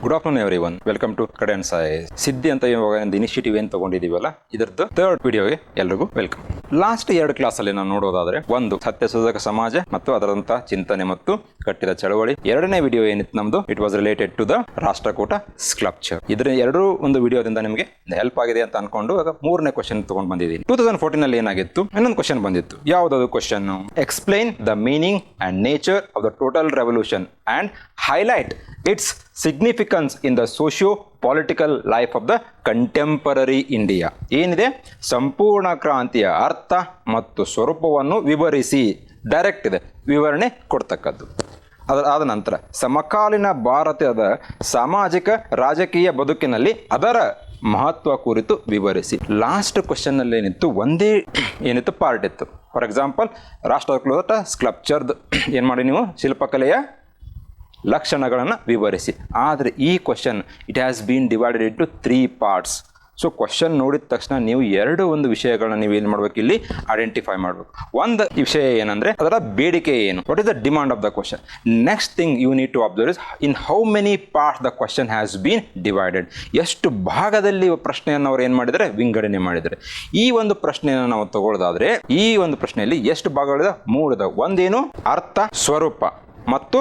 Good afternoon everyone, welcome to ಕಡೆ and ಸಾಯ್. ಸಿದ್ಧಿ ಅಂತ ಇವಾಗ ಒಂದು ಇನಿಷಿಯೇಟಿವ್ ಏನು ತಗೊಂಡಿದೀವಲ್ಲ, ಇದರದ್ದು ಥರ್ಡ್ ವಿಡಿಯೋಗೆ ಎಲ್ರಿಗೂ ವೆಲ್ಕಮ್. ಲಾಸ್ಟ್ 2 ಕ್ಲಾಸಲ್ಲಿ ನಾವು ನೋಡೋದಾದ್ರೆ, ಒಂದು ಸತ್ಯಶೋಧಕ ಸಮಾಜ ಮತ್ತು ಅದರಂತ ಚಿಂತನೆ ಮತ್ತು ಕಟ್ಟಿದ ಚಳವಳಿ. 2ನೇ ವಿಡಿಯೋ ಏನಿತ್ತು ನಮ್ದು, it was related to the Rashtrakuta sculpture. ಇದ್ರ ಎರಡೂ ಒಂದು ವಿಡಿಯೋದಿಂದ ನಿಮಗೆ ಹೆಲ್ಪ್ ಆಗಿದೆ ಅಂತ ಅನ್ಕೊಂಡು ಇವಾಗ 3ನೇ ಕ್ವಶನ್ ತಗೊಂಡು ಬಂದಿದ್ದೀನಿ. 2014 ಅಲ್ಲಿ ಏನಾಗಿತ್ತು, ಇನ್ನೊಂದು ಕ್ವಶನ್ ಬಂದಿತ್ತು. ಯಾವ್ದು question? Explain the meaning and nature of the total revolution and highlight it's significance in the socio political life of the contemporary India. ಏನಿದೆ, ಸಂಪೂರ್ಣ ಕ್ರಾಂತಿಯ ಅರ್ಥ ಮತ್ತು ಸ್ವರೂಪವನ್ನು ವಿವರಿಸಿ. ಡೈರೆಕ್ಟ್ ಇದೆ, ವಿವರಣೆ ಕೊಡ್ತಕ್ಕದ್ದು. ಆದ ನಂತರ ಸಮಕಾಲೀನ ಭಾರತದ ಸಾಮಾಜಿಕ ರಾಜಕೀಯ ಬದುಕಿನಲ್ಲಿ ಅದರ ಮಹತ್ವ ಕುರಿತು ವಿವರಿಸಿ. ಲಾಸ್ಟ್ ಕ್ವಶನ್ ಅಲ್ಲಿ ಏನಿತ್ತು, ಒಂದೇ ಏನಿತ್ತು ಪಾರ್ಟ್ ಇತ್ತು. ಫಾರ್ ಎಕ್ಸಾಂಪಲ್, ರಾಷ್ಟ್ರಕೂಟ ಸ್ಕಲ್ಪ್ಚರ್ದು ಏನು ಮಾಡಿ ನೀವು ಶಿಲ್ಪಕಲೆಯ ಲಕ್ಷಣಗಳನ್ನು ವಿವರಿಸಿ. ಆದರೆ ಈ question it has been divided into 3 parts. So question ನೋಡಿದ ತಕ್ಷಣ ನೀವು ಒಂದು ವಿಷಯಗಳನ್ನ ನೀವು ಏನು ಮಾಡ್ಬೇಕು, ಇಲ್ಲಿ ಐಡೆಂಟಿಫೈ ಮಾಡಬೇಕು. ಒಂದು ವಿಷಯ ಏನಂದ್ರೆ ಅದರ ಬೇಡಿಕೆ ಏನು, what is the demand of the question. Next thing you need to observe is in how many parts the question has been divided. ಎಷ್ಟು ಭಾಗದಲ್ಲಿ ಪ್ರಶ್ನೆಯನ್ನು ಅವ್ರು ಏನು ಮಾಡಿದರೆ, ವಿಂಗಡಣೆ ಮಾಡಿದರೆ. ಈ ಒಂದು ಪ್ರಶ್ನೆಯನ್ನು ನಾವು ತಗೊಳ್ಳೋದಾದ್ರೆ, ಈ ಒಂದು ಪ್ರಶ್ನೆಯಲ್ಲಿ ಎಷ್ಟು ಭಾಗಗಳಿದೆ? 3 ಇದಾವೆ. ಒಂದೇನು, ಅರ್ಥ, ಸ್ವರೂಪ ಮತ್ತು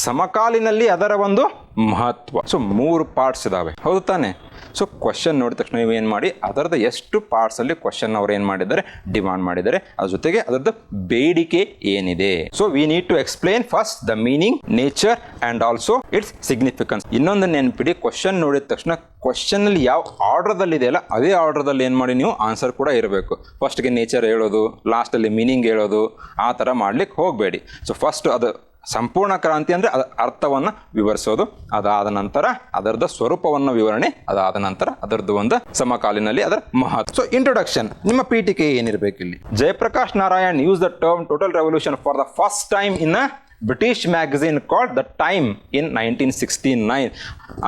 ಸಮಕಾಲೀನಲ್ಲಿ ಅದರ ಒಂದು ಮಹತ್ವ. ಸೊ 3 ಪಾರ್ಟ್ಸ್ ಇದಾವೆ, ಹೌದು ತಾನೆ? ಸೊ ಕ್ವಶನ್ ನೋಡಿದ ತಕ್ಷಣ ನೀವು ಏನು ಮಾಡಿ, ಅದರದ್ದು ಎಷ್ಟು ಪಾರ್ಟ್ಸ್ ಅಲ್ಲಿ ಕ್ವಶನ್ ಅವ್ರು ಏನು ಮಾಡಿದ್ದಾರೆ, ಡಿಮಾಂಡ್ ಮಾಡಿದ್ದಾರೆ. ಅದ್ರ ಜೊತೆಗೆ ಅದರದ್ದು ಬೇಡಿಕೆ ಏನಿದೆ. So we need to explain first the meaning, nature and also its significance. ಇನ್ನೊಂದು ನೆನಪಿಡಿ, ಕ್ವಶನ್ ನೋಡಿದ ತಕ್ಷಣ ಕ್ವಶನ್ ಅಲ್ಲಿ ಯಾವ ಆರ್ಡರ್ದಲ್ಲಿ ಇದೆಯಲ್ಲ, ಅದೇ ಆರ್ಡರ್ದಲ್ಲಿ ಏನು ಮಾಡಿ ನೀವು ಆನ್ಸರ್ ಕೂಡ ಇರಬೇಕು. ಫಸ್ಟ್ಗೆ ನೇಚರ್ ಹೇಳೋದು, ಲಾಸ್ಟಲ್ಲಿ ಮೀನಿಂಗ್ ಹೇಳೋದು, ಆ ಥರ ಮಾಡ್ಲಿಕ್ಕೆ ಹೋಗಬೇಡಿ. ಸೊ ಫಸ್ಟ್ ಅದು ಸಂಪೂರ್ಣ ಕ್ರಾಂತಿ ಅಂದರೆ ಅರ್ಥವನ್ನು ವಿವರಿಸೋದು, ಅದಾದ ನಂತರ ಅದರದ್ದು ಸ್ವರೂಪವನ್ನು ವಿವರಣೆ, ಅದಾದ ನಂತರ ಅದರದ್ದು ಒಂದು ಸಮಕಾಲೀನಲ್ಲಿ ಅದರ ಮಹತ್ವ. ಸೊ ಇಂಟ್ರೊಡಕ್ಷನ್, ನಿಮ್ಮ ಪೀಠಿಕೆ ಏನಿರಬೇಕು ಇಲ್ಲಿ. Jayaprakash Narayan use the term total revolution for the first time in a British magazine called the time in 1969.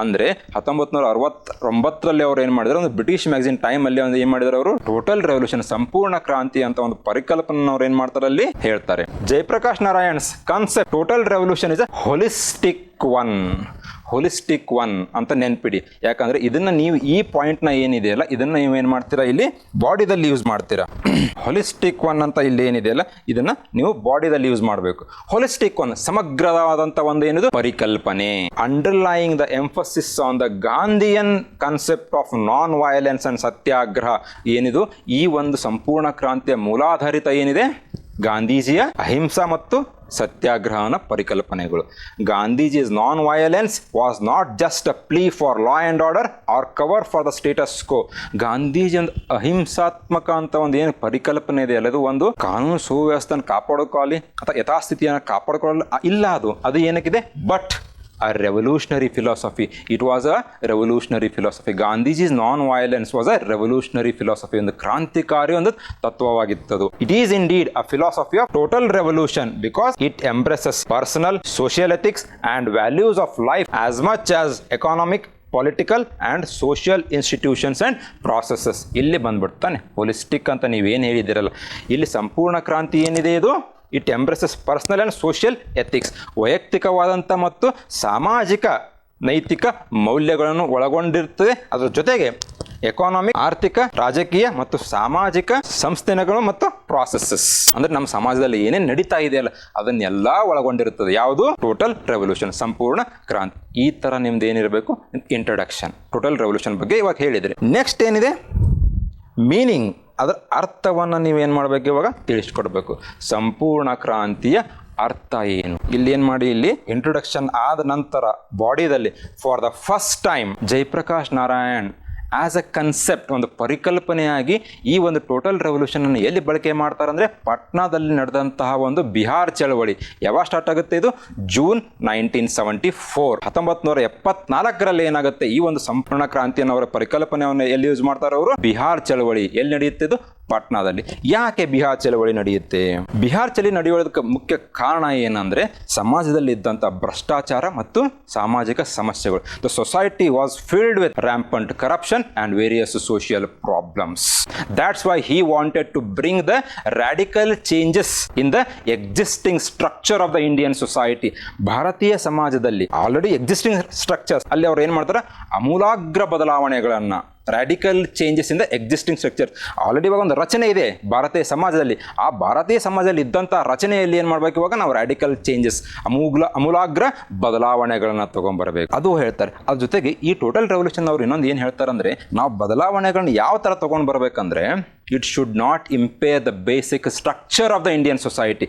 ಅಂದರೆ 1969ರಲ್ಲಿ ಅವ್ರು ಏನು ಮಾಡಿದ್ರು, ಒಂದು ಬ್ರಿಟಿಷ್ ಮ್ಯಾಗಝಿನ್ ಟೈಮಲ್ಲಿ ಒಂದು ಏನು ಮಾಡಿದ್ರು, ಅವರು ಟೋಟಲ್ ರೆವಲ್ಯೂಷನ್, ಸಂಪೂರ್ಣ ಕ್ರಾಂತಿ ಅಂತ ಒಂದು ಪರಿಕಲ್ಪನೆ ಅವ್ರು ಏನು ಮಾಡ್ತಾರೆ ಅಲ್ಲಿ ಹೇಳ್ತಾರೆ. Jayaprakash Narayan's concept total revolution is a holistic one ಅಂತ ನೆನ್ಪಿಡಿ. ಯಾಕಂದ್ರೆ ಇದನ್ನ ನೀವು ಈ ಪಾಯಿಂಟ್ನ ಏನಿದೆಯಲ್ಲ, ಇದನ್ನ ನೀವು ಏನು ಮಾಡ್ತೀರಾ, ಇಲ್ಲಿ ಬಾಡಿದಲ್ಲಿ ಯೂಸ್ ಮಾಡ್ತೀರಾ. ಹೋಲಿಸ್ಟಿಕ್ ಒನ್ ಅಂತ ಇಲ್ಲಿ ಏನಿದೆಯಲ್ಲ, ಇದನ್ನ ನೀವು ಬಾಡಿದಲ್ಲಿ ಯೂಸ್ ಮಾಡಬೇಕು. ಹೋಲಿಸ್ಟಿಕ್ ಒನ್ ಸಮಗ್ರವಾದಂತ ಒಂದು ಏನಿದು ಪರಿಕಲ್ಪನೆ. Underlying the emphasis on the Gandhian concept of non violence and satyagraha ಏನಿದು, ಈ ಒಂದು ಸಂಪೂರ್ಣ ಕ್ರಾಂತಿಯ ಮೂಲಾಧಾರಿತ ಏನಿದೆ, ಗಾಂಧೀಜಿಯ ಅಹಿಂಸಾ ಮತ್ತು ಸತ್ಯಾಗ್ರಹನ ಪರಿಕಲ್ಪನೆಗಳು. Gandhiji's non violence was not just a plea for law and order or cover for the status quo. Gandhiji ಒಂದು ಅಹಿಂಸಾತ್ಮಕ ಅಂತ ಒಂದು ಏನು ಪರಿಕಲ್ಪನೆ ಇದೆ ಅಲ್ಲ, ಅದು ಒಂದು ಕಾನೂನು ಸುವ್ಯವಸ್ಥೆಯನ್ನು ಕಾಪಾಡಿಕೊಳ್ಳಿ ಅಥವಾ ಯಥಾಸ್ಥಿತಿಯನ್ನು ಕಾಪಾಡಿಕೊಳ್ಳಲು ಇಲ್ಲ, ಅದು ಏನಕ್ಕಿದೆ, but a revolutionary philosophy. It was a revolutionary philosophy. Gandhiji's non-violence was a revolutionary philosophy. ಒಂದು ಕ್ರಾಂತಿಕಾರಿ ಒಂದು ತತ್ವವಾಗಿತ್ತು. It is indeed a philosophy of total revolution because it embraces personal, social ethics and values of life as much as economic, political and social institutions and processes. ಇಲ್ಲಿ ಬಂದ್ಬಿಡ್ತಾನೆ holistic ಅಂತ ನೀವೇನು ಹೇಳಿದಿರಲ್ಲ, ಇಲ್ಲಿ ಸಂಪೂರ್ಣ ಕ್ರಾಂತಿ ಏನಿದೆ, ಇದು it embraces personal and social ethics, ವೈಯಕ್ತಿಕವಾದಂಥ ಮತ್ತು ಸಾಮಾಜಿಕ ನೈತಿಕ ಮೌಲ್ಯಗಳನ್ನು ಒಳಗೊಂಡಿರ್ತದೆ. ಅದರ ಜೊತೆಗೆ ಎಕಾನಮಿಕ್, ಆರ್ಥಿಕ, ರಾಜಕೀಯ ಮತ್ತು ಸಾಮಾಜಿಕ ಸಂಸ್ಥೆಗಳು ಮತ್ತು ಪ್ರಾಸೆಸಸ್, ಅಂದ್ರೆ ನಮ್ಮ ಸಮಾಜದಲ್ಲಿ ಏನೇನು ನಡೀತಾ ಇದೆಯಲ್ಲ ಅದನ್ನೆಲ್ಲ ಒಳಗೊಂಡಿರುತ್ತದೆ. ಯಾವುದು? ಟೋಟಲ್ ರೆವಲ್ಯೂಷನ್, ಸಂಪೂರ್ಣ ಕ್ರಾಂತಿ. ಈ ತರ ನಿಮ್ದು ಏನಿರಬೇಕು, ಇಂಟ್ರೊಡಕ್ಷನ್ ಟೋಟಲ್ ರೆವಲ್ಯೂಷನ್ ಬಗ್ಗೆ ಇವಾಗ ಹೇಳಿದ್ರೆ. ನೆಕ್ಸ್ಟ್ ಏನಿದೆ, ಮೀನಿಂಗ್, ಅದರ ಅರ್ಥವನ್ನು ನೀವೇನು ಮಾಡಬೇಕು, ಇವಾಗ ತಿಳಿಸ್ಕೊಡ್ಬೇಕು. ಸಂಪೂರ್ಣ ಕ್ರಾಂತಿಯ ಅರ್ಥ ಏನು, ಇಲ್ಲಿ ಏನು ಮಾಡಿ, ಇಲ್ಲಿ ಇಂಟ್ರೊಡಕ್ಷನ್ ಆದ ನಂತರ ಬಾಡಿದಲ್ಲಿ for the first time Jayaprakash Narayan as a concept, ಒಂದು ಪರಿಕಲ್ಪನೆಯಾಗಿ ಈ ಒಂದು ಟೋಟಲ್ ರೆವಲ್ಯೂಷನ್ ಅನ್ನು ಎಲ್ಲಿ ಬಳಕೆ ಮಾಡ್ತಾರೆ ಅಂದರೆ, ಪಾಟ್ನಾದಲ್ಲಿ ನಡೆದಂತಹ ಒಂದು ಬಿಹಾರ್ ಚಳವಳಿ. ಯಾವಾಗ ಸ್ಟಾರ್ಟ್ ಆಗುತ್ತೆ ಇದು? ಜೂನ್ 1974. 1974ರಲ್ಲಿ ಏನಾಗುತ್ತೆ, ಈ ಒಂದು ಸಂಪೂರ್ಣ ಕ್ರಾಂತಿಯನ್ನು ಅವರ ಪರಿಕಲ್ಪನೆಯನ್ನು ಎಲ್ಲಿ ಯೂಸ್ ಮಾಡ್ತಾರೆ ಅವರು? ಬಿಹಾರ್ ಚಳವಳಿ. ಎಲ್ಲಿ ನಡೆಯುತ್ತೆ ಇದು? ಪಾಟ್ನಾದಲ್ಲಿ. ಯಾಕೆ ಬಿಹಾರ್ ಚಳವಳಿ ನಡೆಯುತ್ತೆ? ಬಿಹಾರ್ ಚಳಿ ನಡೆಯೋದಕ್ಕೆ ಮುಖ್ಯ ಕಾರಣ ಏನಂದ್ರೆ ಸಮಾಜದಲ್ಲಿ ಇದ್ದಂತ ಭ್ರಷ್ಟಾಚಾರ ಮತ್ತು ಸಾಮಾಜಿಕ ಸಮಸ್ಯೆಗಳು. The society was filled with rampant corruption and various social problems. That's why he wanted to bring the radical changes in the existing structure of the Indian society. ಭಾರತೀಯ ಸಮಾಜದಲ್ಲಿ ಆಲ್ರೆಡಿ ಎಕ್ಸಿಸ್ಟಿಂಗ್ ಸ್ಟ್ರಕ್ಚರ್ಸ್ ಅಲ್ಲಿ ಅವ್ರು ಏನ್ ಮಾಡ್ತಾರೆ, ಅಮೂಲಾಗ್ರ ಬದಲಾವಣೆಗಳನ್ನ, radical changes in the existing structure. Already ಇವಾಗ ಒಂದು ರಚನೆ ಇದೆ ಭಾರತೀಯ ಸಮಾಜದಲ್ಲಿ. ಆ ಭಾರತೀಯ ಸಮಾಜದಲ್ಲಿ ಇದ್ದಂಥ ರಚನೆಯಲ್ಲಿ ಏನು ಮಾಡ್ಬೇಕು, ಇವಾಗ ನಾವು ರಾಡಿಕಲ್ ಚೇಂಜಸ್, ಅಮೂಲಾಗ್ರ ಬದಲಾವಣೆಗಳನ್ನ ತಗೊಂಡ್ಬರಬೇಕು ಅದು ಹೇಳ್ತಾರೆ. ಅದ್ರ ಜೊತೆಗೆ ಈ ಟೋಟಲ್ ರೆವಲ್ಯೂಷನ್ ಅವ್ರು ಇನ್ನೊಂದು ಏನು ಹೇಳ್ತಾರೆ ಅಂದ್ರೆ, ನಾವು ಬದಲಾವಣೆಗಳನ್ನ ಯಾವ ಥರ ತಗೊಂಡು ಬರ್ಬೇಕಂದ್ರೆ, it should not ಇಂಪೇರ್ the basic structure of the Indian society.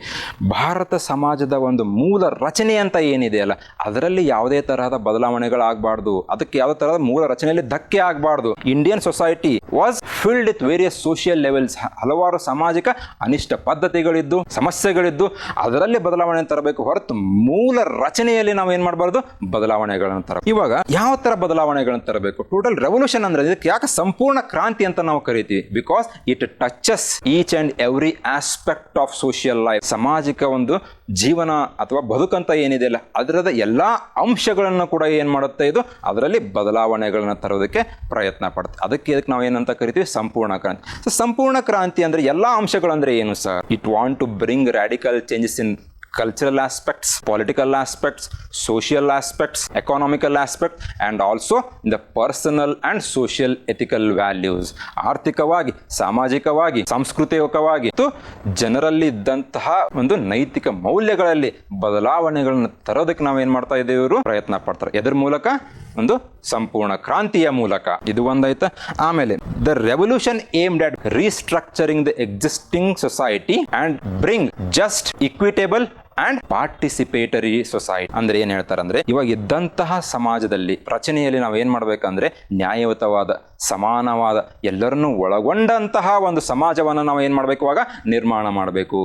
Bharat ಸಮಾಜದ ಒಂದು ಮೂಲ ರಚನೆ ಅಂತ ಏನಿದೆಯಲ್ಲ, ಅದರಲ್ಲಿ ಯಾವುದೇ ತರಹದ ಬದಲಾವಣೆಗಳಾಗಬಾರ್ದು, ಅದಕ್ಕೆ ಯಾವುದೇ ತರಹದ ಮೂಲ ರಚನೆಯಲ್ಲಿ ಧಕ್ಕೆ ಆಗಬಾರ್ದು. Indian society was filled with various social levels. ಹಲವಾರು ಸಾಮಾಜಿಕ ಅನಿಷ್ಟ ಪದ್ಧತಿಗಳಿದ್ದು, ಸಮಸ್ಯೆಗಳಿದ್ದು, ಅದರಲ್ಲಿ ಬದಲಾವಣೆ ತರಬೇಕು ಹೊರತು ಮೂಲ ರಚನೆಯಲ್ಲಿ ನಾವು ಏನ್ ಮಾಡಬಾರ್ದು, ಬದಲಾವಣೆಗಳನ್ನು ತರ. ಇವಾಗ ಯಾವ ತರ ಬದಲಾವಣೆಗಳನ್ನು ತರಬೇಕು? ಟೋಟಲ್ ರೆವಲ್ಯೂಷನ್ ಅಂದ್ರೆ ಇದಕ್ಕೆ ಯಾಕೆ ಸಂಪೂರ್ಣ ಕ್ರಾಂತಿ ಅಂತ ನಾವು ಕರಿತೀವಿ? Because it touches each and every aspect of social life. ಸಾಮಾಜಿಕ ಒಂದು ಜೀವನ ಅಥವಾ ಬದುಕಂತ ಏನಿದೆ ಅಲ್ಲ, ಅದರದ ಎಲ್ಲಾ ಅಂಶಗಳನ್ನು ಕೂಡ ಏನ್ ಮಾಡುತ್ತೆ ಇದು, ಅದರಲ್ಲಿ ಬದಲಾವಣೆಗಳನ್ನ ತರೋದಕ್ಕೆ ಪ್ರಯತ್ನ ಪಡುತ್ತೆ. ಅದಕ್ಕೆ ನಾವು ಏನಂತ ಕರಿತೀವಿ, ಸಂಪೂರ್ಣ ಕ್ರಾಂತಿ. ಸೊ ಸಂಪೂರ್ಣ ಕ್ರಾಂತಿ ಅಂದ್ರೆ ಎಲ್ಲಾ ಅಂಶಗಳು ಅಂದ್ರೆ ಏನು sir? It want to bring radical changes in cultural aspects, political aspects, social aspects, economical aspects, and also in the personal and social ethical values. ಆರ್ಥಿಕವಾಗಿ, ಸಾಮಾಜಿಕವಾಗಿ, ಸಾಂಸ್ಕೃತಿಕವಾಗಿ ಮತ್ತು ಜನರಲ್ಲಿ ಇದ್ದಂತಹ ಒಂದು ನೈತಿಕ ಮೌಲ್ಯಗಳಲ್ಲಿ ಬದಲಾವಣೆಗಳನ್ನು ತರೋದಕ್ಕೆ ನಾವೇನ್ ಮಾಡ್ತಾ ಇದ್ದೇವೆ, ಇವರು ಪ್ರಯತ್ನ ಪಡ್ತಾರೆ. ಎದ್ರ ಮೂಲಕ? ಒಂದು ಸಂಪೂರ್ಣ ಕ್ರಾಂತಿಯ ಮೂಲಕ. ಇದು ಒಂದಾಯ್ತಾ. ಆಮೇಲೆ the revolution aimed at restructuring the existing society and bring just, equitable and participatory society. ಅಂದ್ರೆ ಏನ್ ಹೇಳ್ತಾರೆ ಅಂದ್ರೆ, ಇವಾಗ ಇದ್ದಂತಹ ಸಮಾಜದಲ್ಲಿ ರಚನೆಯಲ್ಲಿ ನಾವು ಏನ್ ಮಾಡ್ಬೇಕಂದ್ರೆ, ನ್ಯಾಯಯುತವಾದ, ಸಮಾನವಾದ, ಎಲ್ಲರನ್ನೂ ಒಳಗೊಂಡಂತಹ ಒಂದು ಸಮಾಜವನ್ನು ನಾವು ಏನ್ ಮಾಡ್ಬೇಕು, ಇವಾಗ ನಿರ್ಮಾಣ ಮಾಡಬೇಕು.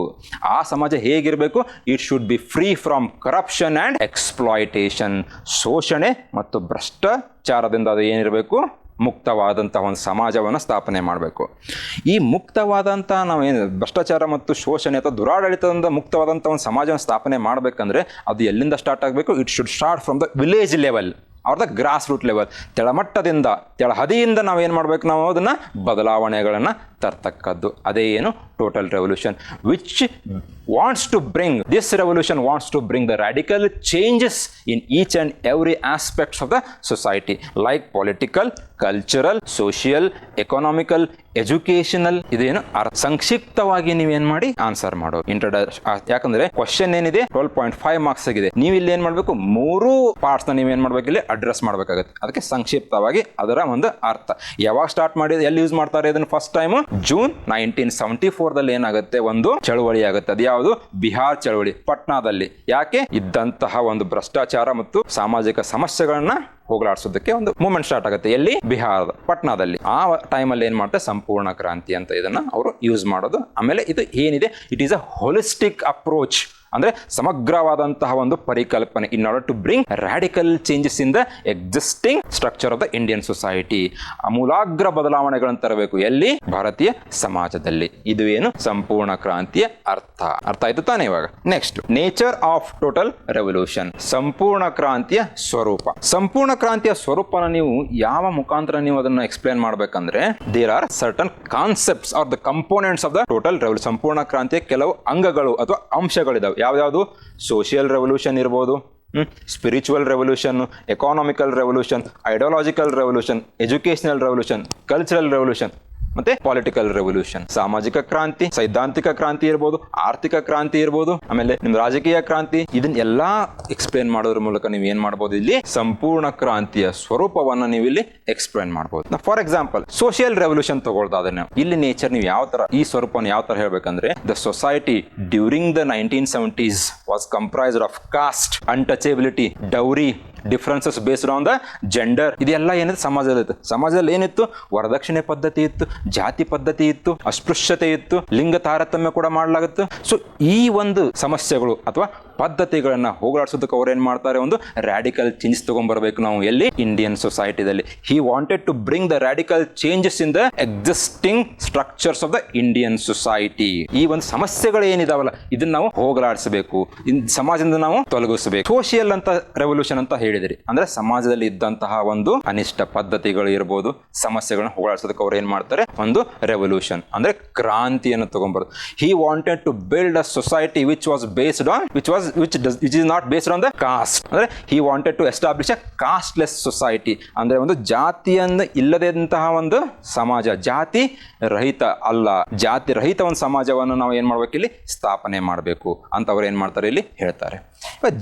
ಆ ಸಮಾಜ ಹೇಗಿರಬೇಕು? It should be free from corruption and exploitation. ಶೋಷಣೆ ಮತ್ತು ಭ್ರಷ್ಟಾಚಾರದಿಂದ ಅದು ಏನಿರಬೇಕು, ಮುಕ್ತವಾದಂತಹ ಒಂದು ಸಮಾಜವನ್ನು ಸ್ಥಾಪನೆ ಮಾಡಬೇಕು. ಈ ಮುಕ್ತವಾದಂಥ ನಾವೇನು ಭ್ರಷ್ಟಾಚಾರ ಮತ್ತು ಶೋಷಣೆ ಅಥವಾ ದುರಾಡಳಿತದಿಂದ ಮುಕ್ತವಾದಂಥ ಒಂದು ಸಮಾಜವನ್ನು ಸ್ಥಾಪನೆ ಮಾಡಬೇಕಂದ್ರೆ ಅದು ಎಲ್ಲಿಂದ ಸ್ಟಾರ್ಟ್ ಆಗಬೇಕು? It should start from the village level or the grass root level. ತೆಳಮಟ್ಟದಿಂದ, ತೆಳಹದಿಯಿಂದ ನಾವೇನು ಮಾಡಬೇಕು, ನಾವು ಅದನ್ನು ಬದಲಾವಣೆಗಳನ್ನು ತರ್ತಕ್ಕದ್ದು. ಅದೇ ಏನು total revolution, which wants to bring, this revolution wants to bring the radical changes in each and every aspects of the society, like political, cultural, social, economical, educational. ಇದೇನು ಸಂಕ್ಷಿಪ್ತವಾಗಿ ನೀವೇನ್ ಮಾಡಿ ಆನ್ಸರ್ ಮಾಡೋ ಯಾಕಂದ್ರೆ ಕ್ವಶನ್ ಏನಿದೆ 12.5 ಮಾರ್ಕ್ಸ್ ಆಗಿದೆ. ನೀವು ಇಲ್ಲಿ ಏನ್ ಮಾಡ್ಬೇಕು, 3 ಪಾರ್ಟ್ಸ್ ನ ನೀವೇನ್ ಮಾಡ್ಬೇಕು, ಇಲ್ಲಿ ಅಡ್ರೆಸ್ ಮಾಡ್ಬೇಕಾಗುತ್ತೆ. ಅದಕ್ಕೆ ಸಂಕ್ಷಿಪ್ತವಾಗಿ ಅದರ ಒಂದು ಅರ್ಥ. ಯಾವಾಗ ಸ್ಟಾರ್ಟ್ ಮಾಡಿದ್ರೆ, ಎಲ್ಲಿ ಯೂಸ್ ಮಾಡ್ತಾರೆ ಇದನ್ನು? ಫಸ್ಟ್ ಟೈಮ್ ಜೂನ್ 1974 ಏನಾಗುತ್ತೆ, ಒಂದು ಚಳವಳಿ ಆಗುತ್ತೆ. ಅದು ಯಾವುದು? ಬಿಹಾರ್ ಚಳವಳಿ, ಪಟ್ನಾದಲ್ಲಿ. ಯಾಕೆ? ಇದ್ದಂತಹ ಒಂದು ಭ್ರಷ್ಟಾಚಾರ ಮತ್ತು ಸಾಮಾಜಿಕ ಸಮಸ್ಯೆಗಳನ್ನ ಹೋಗಲಾಡಿಸೋದಕ್ಕೆ ಒಂದು ಮೂವ್ಮೆಂಟ್ ಸ್ಟಾರ್ಟ್ ಆಗುತ್ತೆ. ಎಲ್ಲಿ? ಬಿಹಾರದ ಪಟ್ನಾದಲ್ಲಿ. ಆ ಟೈಮಲ್ಲಿ ಏನ್ ಮಾಡ್ತಾರೆ, ಸಂಪೂರ್ಣ ಕ್ರಾಂತಿ ಅಂತ ಇದನ್ನ ಅವರು ಯೂಸ್ ಮಾಡೋದು. ಆಮೇಲೆ ಇದು ಏನಿದೆ, it is a holistic approach, ಅಂದ್ರೆ ಸಮಗ್ರವಾದಂತಹ ಒಂದು ಪರಿಕಲ್ಪನೆ in order to bring radical changes in the existing structure of the Indian society. ಅಮೂಲಾಗ್ರ ಬದಲಾವಣೆಗಳನ್ನು ತರಬೇಕು. ಎಲ್ಲಿ? ಭಾರತೀಯ ಸಮಾಜದಲ್ಲಿ. ಇದು ಏನು ಸಂಪೂರ್ಣ ಕ್ರಾಂತಿಯ ಅರ್ಥ. ಅರ್ಥ ಆಯ್ತು ತಾನೇ? ಇವಾಗ next, nature of total revolution. ಸಂಪೂರ್ಣ ಕ್ರಾಂತಿಯ ಸ್ವರೂಪ. ಸಂಪೂರ್ಣ ಕ್ರಾಂತಿಯ ಸ್ವರೂಪನ ನೀವು ಯಾವ ಮುಖಾಂತರ ನೀವು ಅದನ್ನ ಎಕ್ಸ್ಪ್ಲೇನ್ ಮಾಡ್ಬೇಕಂದ್ರೆ, there are certain concepts are the components of the total revolution. ಸಂಪೂರ್ಣ ಕ್ರಾಂತಿಯ ಕೆಲವು ಅಂಗಗಳು ಅಥವಾ ಅಂಶಗಳಿದಾವೆ. ಯಾವ್ಯಾವುದು? ಸೋಷಿಯಲ್ ರೆವಲ್ಯೂಷನ್ ಇರ್ಬೋದು, spiritual revolution, economical revolution, ideological revolution, educational revolution, cultural revolution ಮತ್ತೆ ಪೊಲಿಟಿಕಲ್ ರೆವಲ್ಯೂಷನ್. ಸಾಮಾಜಿಕ ಕ್ರಾಂತಿ, ಸೈದ್ಧಾಂತಿಕ ಕ್ರಾಂತಿ ಇರ್ಬೋದು, ಆರ್ಥಿಕ ಕ್ರಾಂತಿ ಇರ್ಬೋದು, ಆಮೇಲೆ ನಿಮ್ ರಾಜಕೀಯ ಕ್ರಾಂತಿ. ಇದನ್ನ ಎಲ್ಲಾ ಎಕ್ಸ್ಪ್ಲೇನ್ ಮಾಡೋದ್ರ ಮೂಲಕ ನೀವು ಏನ್ ಮಾಡ್ಬೋದು, ಇಲ್ಲಿ ಸಂಪೂರ್ಣ ಕ್ರಾಂತಿಯ ಸ್ವರೂಪವನ್ನ ನೀವು ಇಲ್ಲಿ ಎಕ್ಸ್ಪ್ಲೇನ್ ಮಾಡಬಹುದು. ಫಾರ್ ಎಕ್ಸಾಂಪಲ್, ಸೋಷಿಯಲ್ ರೆವಲ್ಯೂಷನ್ ತಗೊಳ್ದಾದ್ರೆ ಇಲ್ಲಿ ನೇಚರ್ ನೀವು ಯಾವ ತರ, ಈ ಸ್ವರೂಪವನ್ನು ಯಾವ ತರ ಹೇಳ್ಬೇಕಂದ್ರೆ, the society during the 1970s was comprised of caste, untouchability, dowry, differences based on the gender. ಇದೆಲ್ಲ ಏನಿದೆ ಸಮಾಜದಲ್ಲಿ. ಸಮಾಜದಲ್ಲಿ ಏನಿತ್ತು? ವರದಕ್ಷಿಣೆ ಪದ್ಧತಿ ಇತ್ತು, ಜಾತಿ ಪದ್ಧತಿ ಇತ್ತು, ಅಸ್ಪೃಶ್ಯತೆ ಇತ್ತು, ಲಿಂಗ ತಾರತಮ್ಯ ಕೂಡ ಮಾಡಲಾಗುತ್ತೆ. ಸೊ ಈ ಒಂದು ಸಮಸ್ಯೆಗಳು ಅಥವಾ ಪದ್ಧತಿಗಳನ್ನ ಹೋಗಲಾಡಿಸೋದಕ್ಕೆ ಅವ್ರು ಏನ್ ಮಾಡ್ತಾರೆ, ಒಂದು ರಾಡಿಕಲ್ ಚೇಂಜಸ್ ತಗೊಂಡ್ಬರ್ಬೇಕು ನಾವು ಎಲ್ಲಿ, ಇಂಡಿಯನ್ ಸೊಸೈಟಿದಲ್ಲಿ. He wanted to bring the radical changes in the existing structures of the Indian society. ಈ ಒಂದು ಸಮಸ್ಯೆಗಳು ಏನಿದಾವಲ್ಲ ಇದನ್ನ ನಾವು ಹೋಗಲಾಡಿಸಬೇಕು, ಸಮಾಜದಿಂದ ನಾವು ತೊಲಗಿಸಬೇಕು. ಸೋಷಿಯಲ್ ಅಂತ ರೆವಲ್ಯೂಷನ್ ಅಂತ ಹೇಳಿದ್ರಿ, ಅಂದ್ರೆ ಸಮಾಜದಲ್ಲಿ ಇದ್ದಂತಹ ಒಂದು ಅನಿಷ್ಟ ಪದ್ಧತಿಗಳು ಇರ್ಬೋದು, ಸಮಸ್ಯೆಗಳನ್ನ ಹೋಗಲಾಡಿಸೋದಕ್ಕೆ ಅವ್ರು ಏನ್ ಮಾಡ್ತಾರೆ, ಒಂದು ರೆವಲ್ಯೂಷನ್ ಅಂದ್ರೆ ಕ್ರಾಂತಿಯನ್ನು ತಗೊಂಡ್ಬರೋದು. He wanted to build a society which was based on which is not based on the caste. ಅಂದ್ರೆ he wanted to establish a casteless society, ಅಂದ್ರೆ ಒಂದು ಜಾತಿಯನ್ನು ಇಲ್ಲದಂತಹ ಒಂದು ಸಮಾಜ, ಜಾತಿ ರಹಿತ ಅಲ್ಲ, ಜಾತಿ ರಹಿತ ಒಂದು ಸಮಾಜವನ್ನು ನಾವು ಏನ್ ಮಾಡ್ಬೇಕು, ಇಲ್ಲಿ ಸ್ಥಾಪನೆ ಮಾಡಬೇಕು ಅಂತ ಅವ್ರು ಏನ್ ಮಾಡ್ತಾರೆ ಇಲ್ಲಿ ಹೇಳ್ತಾರೆ.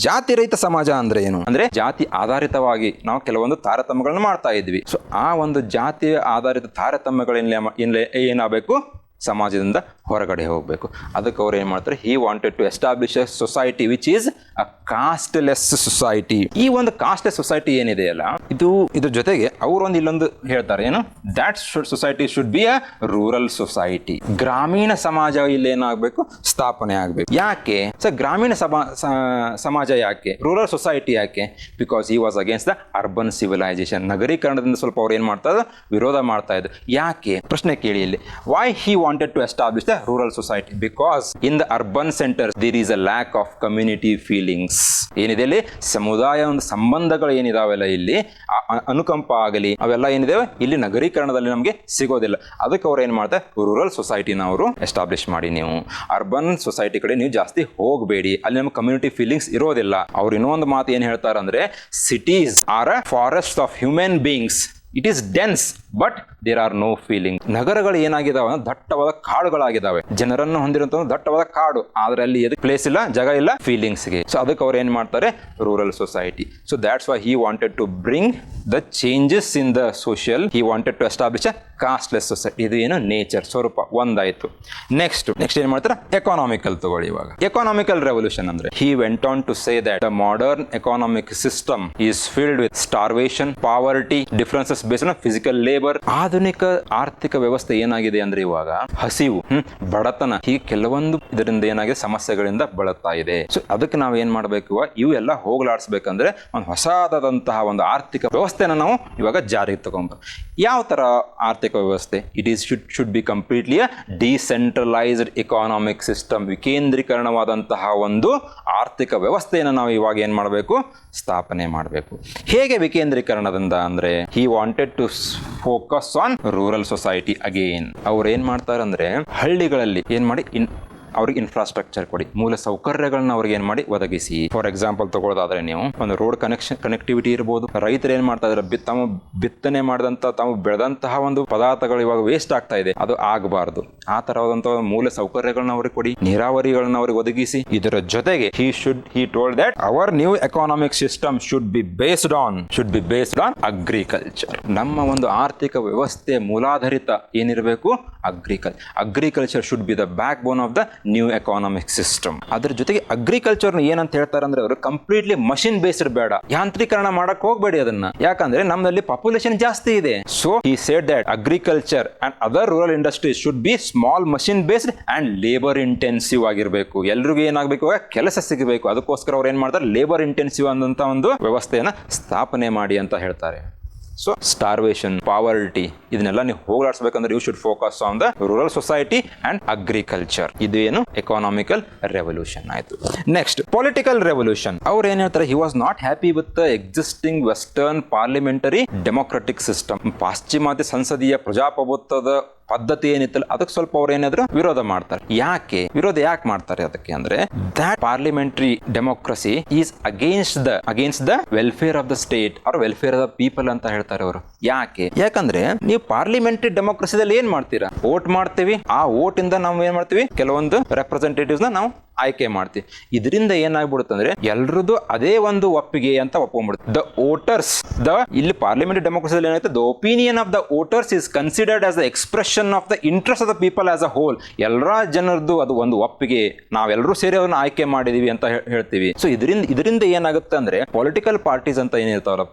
ಜಾತಿ ರಹಿತ ಸಮಾಜ ಅಂದ್ರೆ ಏನು ಅಂದ್ರೆ, ಜಾತಿ ಆಧಾರಿತವಾಗಿ ನಾವು ಕೆಲವೊಂದು ತಾರತಮ್ಯಗಳನ್ನು ಮಾಡ್ತಾ ಇದ್ವಿ. ಸೊ ಆ ಒಂದು ಜಾತಿ ಆಧಾರಿತ ತಾರತಮ್ಯಗಳೇನ ಏನಾಗಬೇಕು, ಸಮಾಜದಿಂದ ಹೊರಗಡೆ ಹೋಗಬೇಕು. ಅದಕ್ಕೆ ಅವ್ರು ಏನ್ ಮಾಡ್ತಾರೆ, he wanted to establish a society which is a casteless society. ಈ ಒಂದು ಕಾಸ್ಟ್ಲೆಸ್ ಸೊಸೈಟಿ ಏನಿದೆಯಲ್ಲ, ಇದ್ರ ಜೊತೆಗೆ ಅವರೊಂದು ಇಲ್ಲೊಂದು ಹೇಳ್ತಾರೆ, ಏನು, that society should be a rural society. ಗ್ರಾಮೀಣ ಸಮಾಜ ಇಲ್ಲಿ ಏನಾಗಬೇಕು, ಸ್ಥಾಪನೆ ಆಗಬೇಕು. ಯಾಕೆ ಸರ್ ಗ್ರಾಮೀಣ ಸಮಾಜ ಯಾಕೆ, ರೂರಲ್ ಸೊಸೈಟಿ ಯಾಕೆ? Because he was against the urban civilisation. ನಗರೀಕರಣದಿಂದ ಸ್ವಲ್ಪ ಅವ್ರು ಏನ್ ಮಾಡ್ತಾ ಇದ್ರು, ವಿರೋಧ ಮಾಡ್ತಾ ಇದ್ರು. ಯಾಕೆ ಪ್ರಶ್ನೆ ಕೇಳಿ ಇಲ್ಲಿ. Why he wanted to establish the rural society? Because in the urban centers there is a lack of community feelings. ಏನಿದೆ ಇಲ್ಲಿ ಸಮುದಾಯ ಒಂದು ಸಂಬಂಧಗಳು ಏನಿದಾವೆಲ್ಲ, ಇಲ್ಲಿ ಅನುಕಂಪ ಆಗಲಿ ಅವೆಲ್ಲ ಏನಿದಾವೆ ಇಲ್ಲಿ ನಗರೀಕರಣದಲ್ಲಿ ನಮಗೆ ಸಿಗೋದಿಲ್ಲ. ಅದಕ್ಕೆ ಅವ್ರು ಏನ್ ಮಾಡ್ತಾರೆ, ರೂರಲ್ ಸೊಸೈಟಿನ ಅವರು ಎಸ್ಟಾಬ್ಲಿಷ್ ಮಾಡಿ, ನೀವು ಅರ್ಬನ್ ಸೊಸೈಟಿ ಕಡೆ ನೀವು ಜಾಸ್ತಿ ಹೋಗಬೇಡಿ, ಅಲ್ಲಿ ನಮ್ಗೆ ಕಮ್ಯುನಿಟಿ ಫೀಲಿಂಗ್ಸ್ ಇರೋದಿಲ್ಲ. ಅವ್ರು ಇನ್ನೊಂದು ಮಾತು ಏನ್ ಹೇಳ್ತಾರಂದ್ರೆ, cities are a forest of human beings, it is dense but there are no feeling. ನಗರಗಳು ಏನಾಗಿದಾವೆ, ದಟ್ಟವಾದ ಕಾಡುಗಳಾಗಿದ್ದಾವೆ, ಜನರನ್ನು ಹೊಂದಿರುವಂತ ದಟ್ಟವಾದ ಕಾಡು, ಆದ್ರೆ ಅಲ್ಲಿ ಪ್ಲೇಸ್ ಇಲ್ಲ, ಜಾಗ ಇಲ್ಲ ಫೀಲಿಂಗ್ಸ್ಗೆ. ಸೊ ಅದಕ್ಕೆ ಅವ್ರು ಏನ್ ಮಾಡ್ತಾರೆ, rural society. So that's why he wanted to bring the changes in the social. He wanted to establish a casteless society. ಇದು ಏನು ನೇಚರ್ ಸ್ವರೂಪ ಒಂದಾಯ್ತು. ನೆಕ್ಸ್ಟ್ ಏನ್ ಮಾಡ್ತಾರೆ, ಎಕಾನಾಮಿಕಲ್ ತಗೊಳ್ಳಿ. ಇವಾಗ ಎಕಾನಾಮಿಕಲ್ ರೆವಲ್ಯೂಷನ್ ಅಂದ್ರೆ, he went on to say that the modern economic system is filled with starvation, poverty, differences based on physical labour. ಆಧುನಿಕ ಆರ್ಥಿಕ ವ್ಯವಸ್ಥೆ ಏನಾಗಿದೆ ಅಂದ್ರೆ, ಇವಾಗ ಹಸಿವು, ಬಡತನ, ಹೀಗೆ ಕೆಲವೊಂದು ಇದರಿಂದ ಏನಾಗಿದೆ, ಸಮಸ್ಯೆಗಳಿಂದ ಬಳಲ್ತಾ ಇದೆ. ಸೊ ಅದಕ್ಕೆ ನಾವು ಏನ್ ಮಾಡ್ಬೇಕು, ಇವು ಎಲ್ಲ ಹೋಗಲಾಡಿಸ್ಬೇಕಂದ್ರೆ ಒಂದು ಹೊಸದಾದಂತಹ ಒಂದು ಆರ್ಥಿಕ ವ್ಯವಸ್ಥೆನ ನಾವು ಇವಾಗ ಜಾರಿಗೆ ತಗೊಂಬ. ಯಾವ ತರ ಆರ್ಥಿಕ ವ್ಯವಸ್ಥೆ? It is should be completely a decentralised economic system. ವಿಕೇಂದ್ರೀಕರಣವಾದಂತಹ ಒಂದು ಆರ್ಥಿಕ ವ್ಯವಸ್ಥೆಯನ್ನು ನಾವು ಇವಾಗ ಏನ್ ಮಾಡಬೇಕು, ಸ್ಥಾಪನೆ ಮಾಡಬೇಕು. ಹೇಗೆ ವಿಕೇಂದ್ರೀಕರಣದಿಂದ ಅಂದ್ರೆ, he wanted to focus on rural society again. ಅವ್ರು ಏನ್ ಮಾಡ್ತಾರಂದ್ರೆ, ಹಳ್ಳಿಗಳಲ್ಲಿ ಏನ್ ಮಾಡಿ ಅವ್ರಿಗೆ ಇನ್ಫ್ರಾಸ್ಟ್ರಕ್ಚರ್ ಕೊಡಿ, ಮೂಲ ಸೌಕರ್ಯಗಳನ್ನ ಅವ್ರಿಗೆ ಏನ್ ಮಾಡಿ ಒದಗಿಸಿ. ಫಾರ್ ಎಕ್ಸಾಂಪಲ್ ತಗೊಳ್ಳೋದಾದ್ರೆ, ನೀವು ಒಂದು ರೋಡ್ ಕನೆಕ್ಟಿವಿಟಿ ಇರ್ಬೋದು. ರೈತರು ಏನ್ ಮಾಡ್ತಾ ಇದ್ದಾರೆ, ತಾವು ಬಿತ್ತನೆ ಮಾಡಿದಂತ ತಾವು ಬೆಳೆದಂತಹ ಒಂದು ಪದಾರ್ಥಗಳು ಇವಾಗ ವೇಸ್ಟ್ ಆಗ್ತಾ ಇದೆ, ಅದು ಆಗಬಾರ್ದು. ಆ ತರವಾದಂತಹ ಮೂಲ ಸೌಕರ್ಯಗಳನ್ನ ಅವ್ರಿಗೆ ಕೊಡಿ, ನೀರಾವರಿಗಳನ್ನ ಅವ್ರಿಗೆ ಒದಗಿಸಿ. ಇದರ ಜೊತೆಗೆ he told that our new economic system should be based on agriculture. ನಮ್ಮ ಒಂದು ಆರ್ಥಿಕ ವ್ಯವಸ್ಥೆ ಮೂಲಾಧಾರಿತ ಏನಿರಬೇಕು, agriculture should be the back bone of the new economic system. ಅದ್ರ ಜೊತೆಗೆ ಅಗ್ರಿಕಲ್ಚರ್ ಏನಂತ ಹೇಳ್ತಾರೆ ಅಂದ್ರೆ, ಅವರು ಕಂಪ್ಲೀಟ್ಲಿ ಮಷಿನ್ ಬೇಸ್ಡ್ ಬೇಡ, ಯಾಂತ್ರೀಕರಣ ಮಾಡಕ್ ಹೋಗ್ಬೇಡಿ ಅದನ್ನ. ಯಾಕಂದ್ರೆ ನಮ್ಮಲ್ಲಿ ಪಾಪ್ಯುಲೇಷನ್ ಜಾಸ್ತಿ ಇದೆ. So he said that agriculture and other rural industries should be small machine based and labor intensive ಆಗಿರಬೇಕು. ಎಲ್ರಿಗೂ ಏನಾಗಬೇಕು, ಕೆಲಸ ಸಿಗಬೇಕು. ಅದಕ್ಕೋಸ್ಕರ ಅವ್ರು ಏನ್ ಮಾಡ್ತಾರೆ, ಲೇಬರ್ ಇಂಟೆನ್ಸಿವ್ ಅನ್ನೋಂತ ಒಂದು ವ್ಯವಸ್ಥೆಯನ್ನ ಸ್ಥಾಪನೆ ಮಾಡಿ ಅಂತ ಹೇಳ್ತಾರೆ. ಸೊ ಸ್ಟಾರ್ವೇಷನ್, ಪಾವರ್ಟಿ ಇದನ್ನೆಲ್ಲ ನೀವು ಹೋಗಲಾಡಿಸಬೇಕಂದ್ರೆ, you should focus on the rural society and agriculture. ಇದು ಏನು ಎಕಾನಾಮಿಕಲ್ ರೆವಲ್ಯೂಷನ್ ಆಯ್ತು. Next political revolution. ಅವ್ರು ಏನ್ ಹೇಳ್ತಾರೆ, he was not happy with the existing western parliamentary democratic system. ಪಾಶ್ಚಿಮಾತ್ಯ ಸಂಸದೀಯ ಪ್ರಜಾಪ್ರಭುತ್ವದ ಪದ್ಧತಿ ಏನಿತ್ತಲ್ಲ ಅದಕ್ಕೆ ಸ್ವಲ್ಪ ಅವ್ರು ಏನಾದ್ರು ವಿರೋಧ ಮಾಡ್ತಾರೆ. ವಿರೋಧ ಯಾಕೆ ಮಾಡ್ತಾರೆ ಅದಕ್ಕೆ ಅಂದ್ರೆ, that parliamentary democracy is against the welfare of the state or welfare of the people ಅಂತ ಹೇಳ್ತಾರೆ ಅವರು. ಯಾಕಂದ್ರೆ ನೀವು ಪಾರ್ಲಿಮೆಂಟರಿ ಡೆಮೋಕ್ರಸಿದಲ್ಲಿ ಏನ್ ಮಾಡ್ತೀರಾ, ವೋಟ್ ಮಾಡ್ತೀವಿ. ಆ ವೋಟ್ ಇಂದ ನಾವು ಏನ್ ಮಾಡ್ತೀವಿ, ಕೆಲವೊಂದು ರೆಪ್ರೆಸೆಂಟೇಟಿವ್ಸ್ ನಾವು ಆಯ್ಕೆ ಮಾಡ್ತೀವಿ. ಇದರಿಂದ ಏನಾಗ್ಬಿಡುತ್ತೆ ಅಂದ್ರೆ, ಎಲ್ರದ್ದು ಅದೇ ಒಂದು ಒಪ್ಪಿಗೆ ಅಂತ ಒಪ್ಕೊಂಡ್ಬಿಡುತ್ತೆ. ದ ವೋಟರ್ಸ್ ಇಲ್ಲಿ ಪಾರ್ಲಿಮೆಂಟರಿ ಡೆಮೋಕ್ರಸಿಯಲ್ಲಿ ಏನಾಯ್ತು, the opinion of the voters is considered as the expression of the interest of the people as a hole. ಎಲ್ಲಾ ಜನರದ್ದು ಅದು ಒಂದು ಒಪ್ಪಿಗೆ, ನಾವೆಲ್ಲರೂ ಸೇರಿ ಅವ್ರನ್ನ ಆಯ್ಕೆ ಮಾಡಿದೀವಿ ಅಂತ ಹೇಳ್ತೀವಿ. ಸೊ ಇದರಿಂದ ಏನಾಗುತ್ತೆ ಅಂದ್ರೆ, ಪೊಲಿಟಿಕಲ್ ಪಾರ್ಟೀಸ್ ಅಂತ ಏನಿರ್ತಾವಲ್ಲ,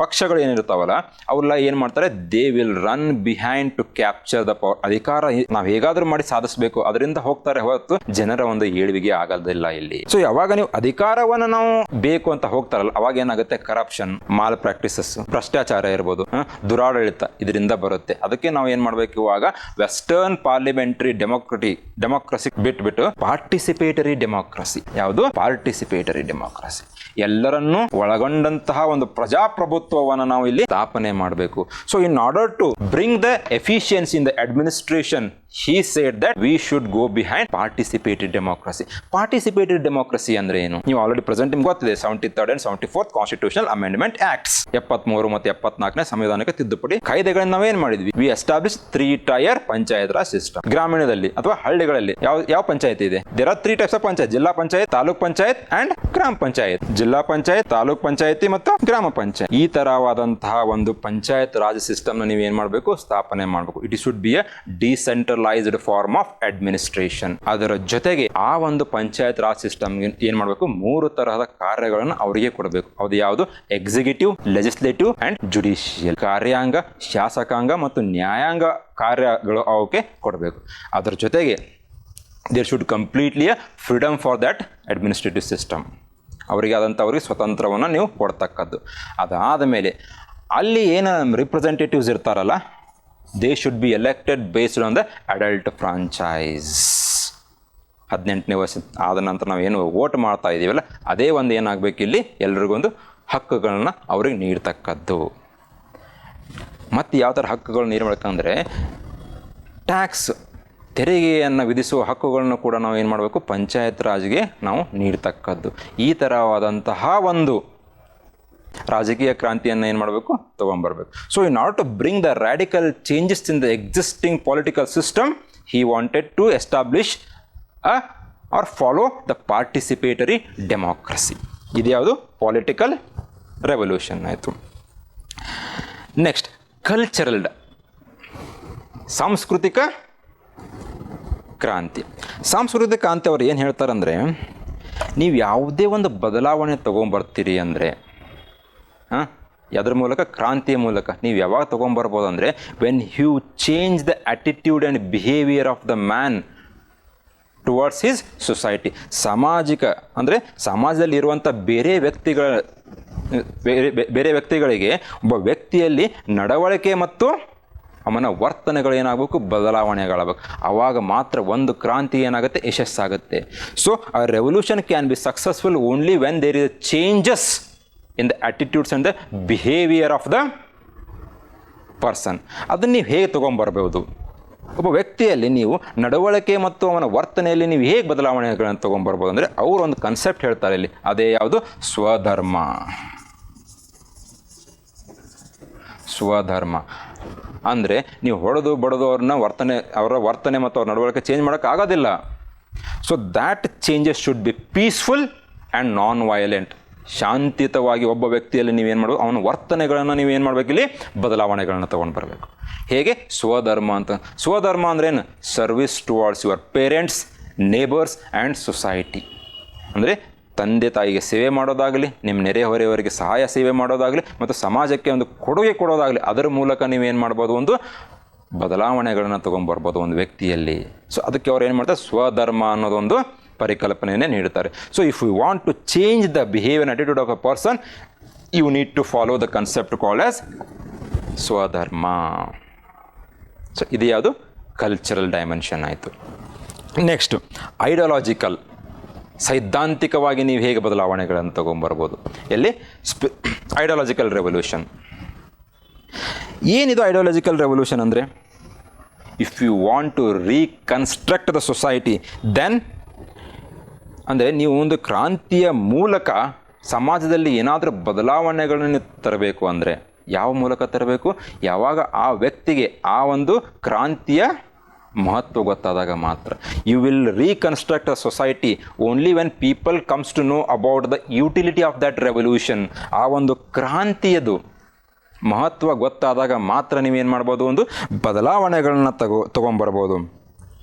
ಪಕ್ಷಗಳು ಏನಿರ್ತಾವಲ್ಲ, ಅವ್ರೆಲ್ಲ ಏನ್ ಮಾಡ್ತಾರೆ, they will run behind to capture the power. ಅಧಿಕಾರ ನಾವ್ ಹೇಗಾದ್ರೂ ಮಾಡಿ ಸಾಧಿಸಬೇಕು, ಅದರಿಂದ ಹೋಗ್ತಾರೆ ಹೊರತು ಜನರ ಒಂದು ಉಳಿವಿಗೆ ಆಗೋದಿಲ್ಲ ಇಲ್ಲಿ. ಸೊ ಯಾವಾಗ ನೀವು ಅಧಿಕಾರವನ್ನು ನಾವು ಬೇಕು ಅಂತ ಹೋಗ್ತಾರಲ್ಲ, ಅವಾಗ ಏನಾಗುತ್ತೆ, ಕರಪ್ಷನ್, ಮಾಲ್ ಪ್ರಾಕ್ಟೀಸಸ್, ಭ್ರಷ್ಟಾಚಾರ ಇರ್ಬೋದು, ದುರಾಡಳಿತ ಇದರಿಂದ ಬರುತ್ತೆ. ಅದಕ್ಕೆ ನಾವು ಏನ್ ಮಾಡ್ಬೇಕು, ಇವಾಗ ವೆಸ್ಟರ್ನ್ ಪಾರ್ಲಿಮೆಂಟರಿ ಡೆಮೋಕ್ರಸಿ ಬಿಟ್ಬಿಟ್ಟು ಪಾರ್ಟಿಸಿಪೇಟರಿ ಡೆಮೋಕ್ರಸಿ. ಯಾವುದು? Participatory democracy. ಎಲ್ಲರನ್ನೂ ಒಳಗೊಂಡಂತಹ ಒಂದು ಪ್ರಜಾಪ್ರಭುತ್ವವನ್ನು ನಾವು ಇಲ್ಲಿ ಸ್ಥಾಪನೆ ಮಾಡಬೇಕು. So in order to bring the efficiency in the administration, he said that we should go behind participatory democracy. Participatory democracy ಅಂದ್ರೆ ಏನು? ನೀವು ಆಲ್ರೆಡಿ ಪ್ರೆಸೆಂಟ್ ನಿಮ್ಗೆ ಗೊತ್ತಿದೆ, 73rd and 74th constitutional amendment acts, 73 ಮತ್ತು 74ನೇ ಸಂವಿಧಾನಕ್ಕೆ ತಿದ್ದುಪಡಿ ಕಾಯ್ದೆಗಳನ್ನು ನಾವೇನ್ ಮಾಡಿದ್ವಿ, we establish 3-tier panchayat raj system. ಗ್ರಾಮೀಣದಲ್ಲಿ ಅಥವಾ ಹಳ್ಳಿಗಳಲ್ಲಿ ಯಾವ ಪಂಚಾಯತ್ ಇದೆ? There are 3 types of panchayat: ಜಿಲ್ಲಾ ಪಂಚಾಯತ್, ತಾಲೂಕ್ ಪಂಚಾಯತ್ ಅಂಡ್ ಗ್ರಾಮ ಪಂಚಾಯತ್. ಜಿಲ್ಲಾ ಪಂಚಾಯತ್, ತಾಲೂಕ್ ಪಂಚಾಯತಿ ಮತ್ತು ಗ್ರಾಮ ಪಂಚಾಯತ್. ಈ ತರವಾದಂತಹ ಒಂದು ಪಂಚಾಯತ್ ರಾಜ್ ಸಿಸ್ಟಮ್ ನ ನೀವು ಏನ್ ಮಾಡಬೇಕು, ಸ್ಥಾಪನೆ ಮಾಡಬೇಕು. It should be a decentralised form of administration. ಅದರ ಜೊತೆಗೆ ಆ ಒಂದು ಪಂಚಾಯತ್ ರಾಜ್ ಸಿಸ್ಟಮ್ ಏನ್ ಮಾಡಬೇಕು, 3 ತರಹದ ಕಾರ್ಯಗಳನ್ನು ಅವರಿಗೆ ಕೊಡಬೇಕು. ಅದು ಯಾವುದು? Executive, legislative and judicial. ಕಾರ್ಯಾಂಗ, ಶಾಸಕಾಂಗ ಮತ್ತು ನ್ಯಾಯಾಂಗ ಕಾರ್ಯಗಳು ಅವಕ್ಕೆ ಕೊಡಬೇಕು. ಅದರ ಜೊತೆಗೆ there should completely freedom for that administrative system. ಅವರಿಗೆ ಆದಂಥವ್ರಿಗೆ ಸ್ವತಂತ್ರವನ್ನು ನೀವು ಕೊಡ್ತಕ್ಕದ್ದು. ಅದಾದ ಮೇಲೆ ಅಲ್ಲಿ ಏನು ರಿಪ್ರೆಸೆಂಟೇಟಿವ್ಸ್ ಇರ್ತಾರಲ್ಲ, they should be elected based on the adult franchise. 18ನೇ ವರ್ಷ ಆದ ನಂತರ ನಾವು ಏನು ವೋಟ್ ಮಾಡ್ತಾ ಇದ್ದೀವಲ್ಲ, ಅದೇ ಒಂದು ಏನಾಗಬೇಕು, ಇಲ್ಲಿ ಎಲ್ರಿಗೊಂದು ಹಕ್ಕುಗಳನ್ನ ಅವ್ರಿಗೆ ನೀಡ್ತಕ್ಕದ್ದು. ಮತ್ತು ಯಾವ ಥರ ಹಕ್ಕುಗಳು ನೀಡಬೇಕಂದ್ರೆ, ಟ್ಯಾಕ್ಸ್, ತೆರಿಗೆಯನ್ನು ವಿಧಿಸುವ ಹಕ್ಕುಗಳನ್ನು ಕೂಡ ನಾವು ಏನು ಮಾಡಬೇಕು, ಪಂಚಾಯತ್ ರಾಜ್ಗೆ ನಾವು ನೀಡ್ತಕ್ಕದ್ದು. ಈ ಥರವಾದಂತಹ ಒಂದು ರಾಜಕೀಯ ಕ್ರಾಂತಿಯನ್ನು ಏನು ಮಾಡಬೇಕು, ತೊಗೊಂಬರ್ಬೇಕು. So in order to bring the radical changes in the existing political system, he wanted to establish or follow the participatory democracy. ಇದು ಯಾವುದು? ಪೊಲಿಟಿಕಲ್ ರೆವಲ್ಯೂಷನ್ ಆಯಿತು. ನೆಕ್ಸ್ಟ್ ಕಲ್ಚರಲ್, ಸಾಂಸ್ಕೃತಿಕ ಕ್ರಾಂತಿ. ಸಾಂಸ್ಕೃತಿಕ ಕ್ರಾಂತಿ ಅವ್ರು ಏನು ಹೇಳ್ತಾರಂದರೆ, ನೀವು ಯಾವುದೇ ಒಂದು ಬದಲಾವಣೆ ತೊಗೊಂಬರ್ತೀರಿ ಅಂದರೆ, ಅದರ ಮೂಲಕ, ಕ್ರಾಂತಿಯ ಮೂಲಕ ನೀವು ಯಾವಾಗ ತೊಗೊಂಬರ್ಬೋದು ಅಂದರೆ, when you change the attitude and behaviour of the man towards his society. ಸಾಮಾಜಿಕ ಅಂದರೆ ಸಮಾಜದಲ್ಲಿ ಇರುವಂಥ ಬೇರೆ ವ್ಯಕ್ತಿಗಳಿಗೆ ಒಬ್ಬ ವ್ಯಕ್ತಿಯಲ್ಲಿ ನಡವಳಿಕೆ ಮತ್ತು ಅವನ ವರ್ತನೆಗಳು ಏನಾಗಬೇಕು, ಬದಲಾವಣೆಗಳಾಗಬೇಕು. ಆವಾಗ ಮಾತ್ರ ಒಂದು ಕ್ರಾಂತಿ ಏನಾಗುತ್ತೆ, ಯಶಸ್ಸಾಗುತ್ತೆ. So a revolution can be successful only when there is changes in the attitudes and the behaviour of the person. ಅದನ್ನು ನೀವು ಹೇಗೆ ತೊಗೊಂಬರ್ಬೋದು? ಒಬ್ಬ ವ್ಯಕ್ತಿಯಲ್ಲಿ ನೀವು ನಡವಳಿಕೆ ಮತ್ತು ಅವನ ವರ್ತನೆಯಲ್ಲಿ ನೀವು ಹೇಗೆ ಬದಲಾವಣೆಗಳನ್ನು ತೊಗೊಂಬರ್ಬೋದು ಅಂದರೆ, ಅವರು ಒಂದು ಕನ್ಸೆಪ್ಟ್ ಹೇಳ್ತಾರೆ ಇಲ್ಲಿ. ಅದೇ ಯಾವುದು? ಸ್ವಧರ್ಮ. ಸ್ವಧರ್ಮ ಅಂದರೆ ನೀವು ಹೊಡೆದು ಬಡದು ಅವರ ವರ್ತನೆ ಮತ್ತು ಅವ್ರ ನಡವಳಿಕೆ ಚೇಂಜ್ ಮಾಡೋಕ್ಕಾಗೋದಿಲ್ಲ. So that changes should be peaceful and non violent. ಶಾಂತಿಯುತವಾಗಿ ಒಬ್ಬ ವ್ಯಕ್ತಿಯಲ್ಲಿ ನೀವೇನು ಮಾಡಬೇಕು, ಅವನ ವರ್ತನೆಗಳನ್ನು ನೀವೇನು ಮಾಡಬೇಕು, ಇಲ್ಲಿ ಬದಲಾವಣೆಗಳನ್ನು ತೊಗೊಂಡು ಬರಬೇಕು. ಹೇಗೆ? ಸ್ವಧರ್ಮ ಅಂತ. ಸ್ವಧರ್ಮ ಅಂದ್ರೇನು? Service towards your parents, neighbours and society. ಅಂದರೆ ತಂದೆ ತಾಯಿಗೆ ಸೇವೆ ಮಾಡೋದಾಗಲಿ, ನಿಮ್ಮ ನೆರೆಹೊರೆಯವರಿಗೆ ಸಹಾಯ ಸೇವೆ ಮಾಡೋದಾಗಲಿ ಮತ್ತು ಸಮಾಜಕ್ಕೆ ಒಂದು ಕೊಡುಗೆ ಕೊಡೋದಾಗಲಿ, ಅದರ ಮೂಲಕ ನೀವೇನು ಮಾಡ್ಬೋದು, ಒಂದು ಬದಲಾವಣೆಗಳನ್ನು ತೊಗೊಂಬರ್ಬೋದು ಒಂದು ವ್ಯಕ್ತಿಯಲ್ಲಿ. ಸೊ ಅದಕ್ಕೆ ಅವ್ರು ಏನು ಮಾಡ್ತಾರೆ, ಸ್ವಧರ್ಮ ಅನ್ನೋದೊಂದು ಪರಿಕಲ್ಪನೆಯನ್ನೇ ನೀಡುತ್ತಾರೆ. So if you want to change the behaviour and attitude of a person, you need to follow the concept called as swadharma. So ಇದು ಯಾವುದು? ಕಲ್ಚರಲ್ ಡೈಮೆನ್ಷನ್ ಆಯಿತು. ನೆಕ್ಸ್ಟು ಐಡಿಯಾಲಜಿಕಲ್, ಸೈದ್ಧಾಂತಿಕವಾಗಿ ನೀವು ಹೇಗೆ ಬದಲಾವಣೆಗಳನ್ನು ತೊಗೊಂಬರ್ಬೋದು. ಎಲ್ಲಿ? Ideological revolution. ಏನಿದು ಐಡಿಯಾಲಜಿಕಲ್ ರೆವಲ್ಯೂಷನ್ ಅಂದರೆ, if you want to reconstruct the society, then ಅಂದರೆ ನೀವು ಒಂದು ಕ್ರಾಂತಿಯ ಮೂಲಕ ಸಮಾಜದಲ್ಲಿ ಏನಾದರೂ ಬದಲಾವಣೆಗಳನ್ನು ತರಬೇಕು ಅಂದರೆ, ಯಾವ ಮೂಲಕ ತರಬೇಕು? ಯಾವಾಗ ಆ ವ್ಯಕ್ತಿಗೆ ಆ ಒಂದು ಕ್ರಾಂತಿಯ ಮಹತ್ವ ಗೊತ್ತಾದಾಗ ಮಾತ್ರ. You will reconstruct a society only when people comes to know about the utility of that revolution. ಆ ಒಂದು ಕ್ರಾಂತಿಯದು ಮಹತ್ವ ಗೊತ್ತಾದಾಗ ಮಾತ್ರ ನೀವೇನು ಮಾಡ್ಬೋದು, ಒಂದು ಬದಲಾವಣೆಗಳನ್ನ ತೊಗೊಂಬರ್ಬೋದು.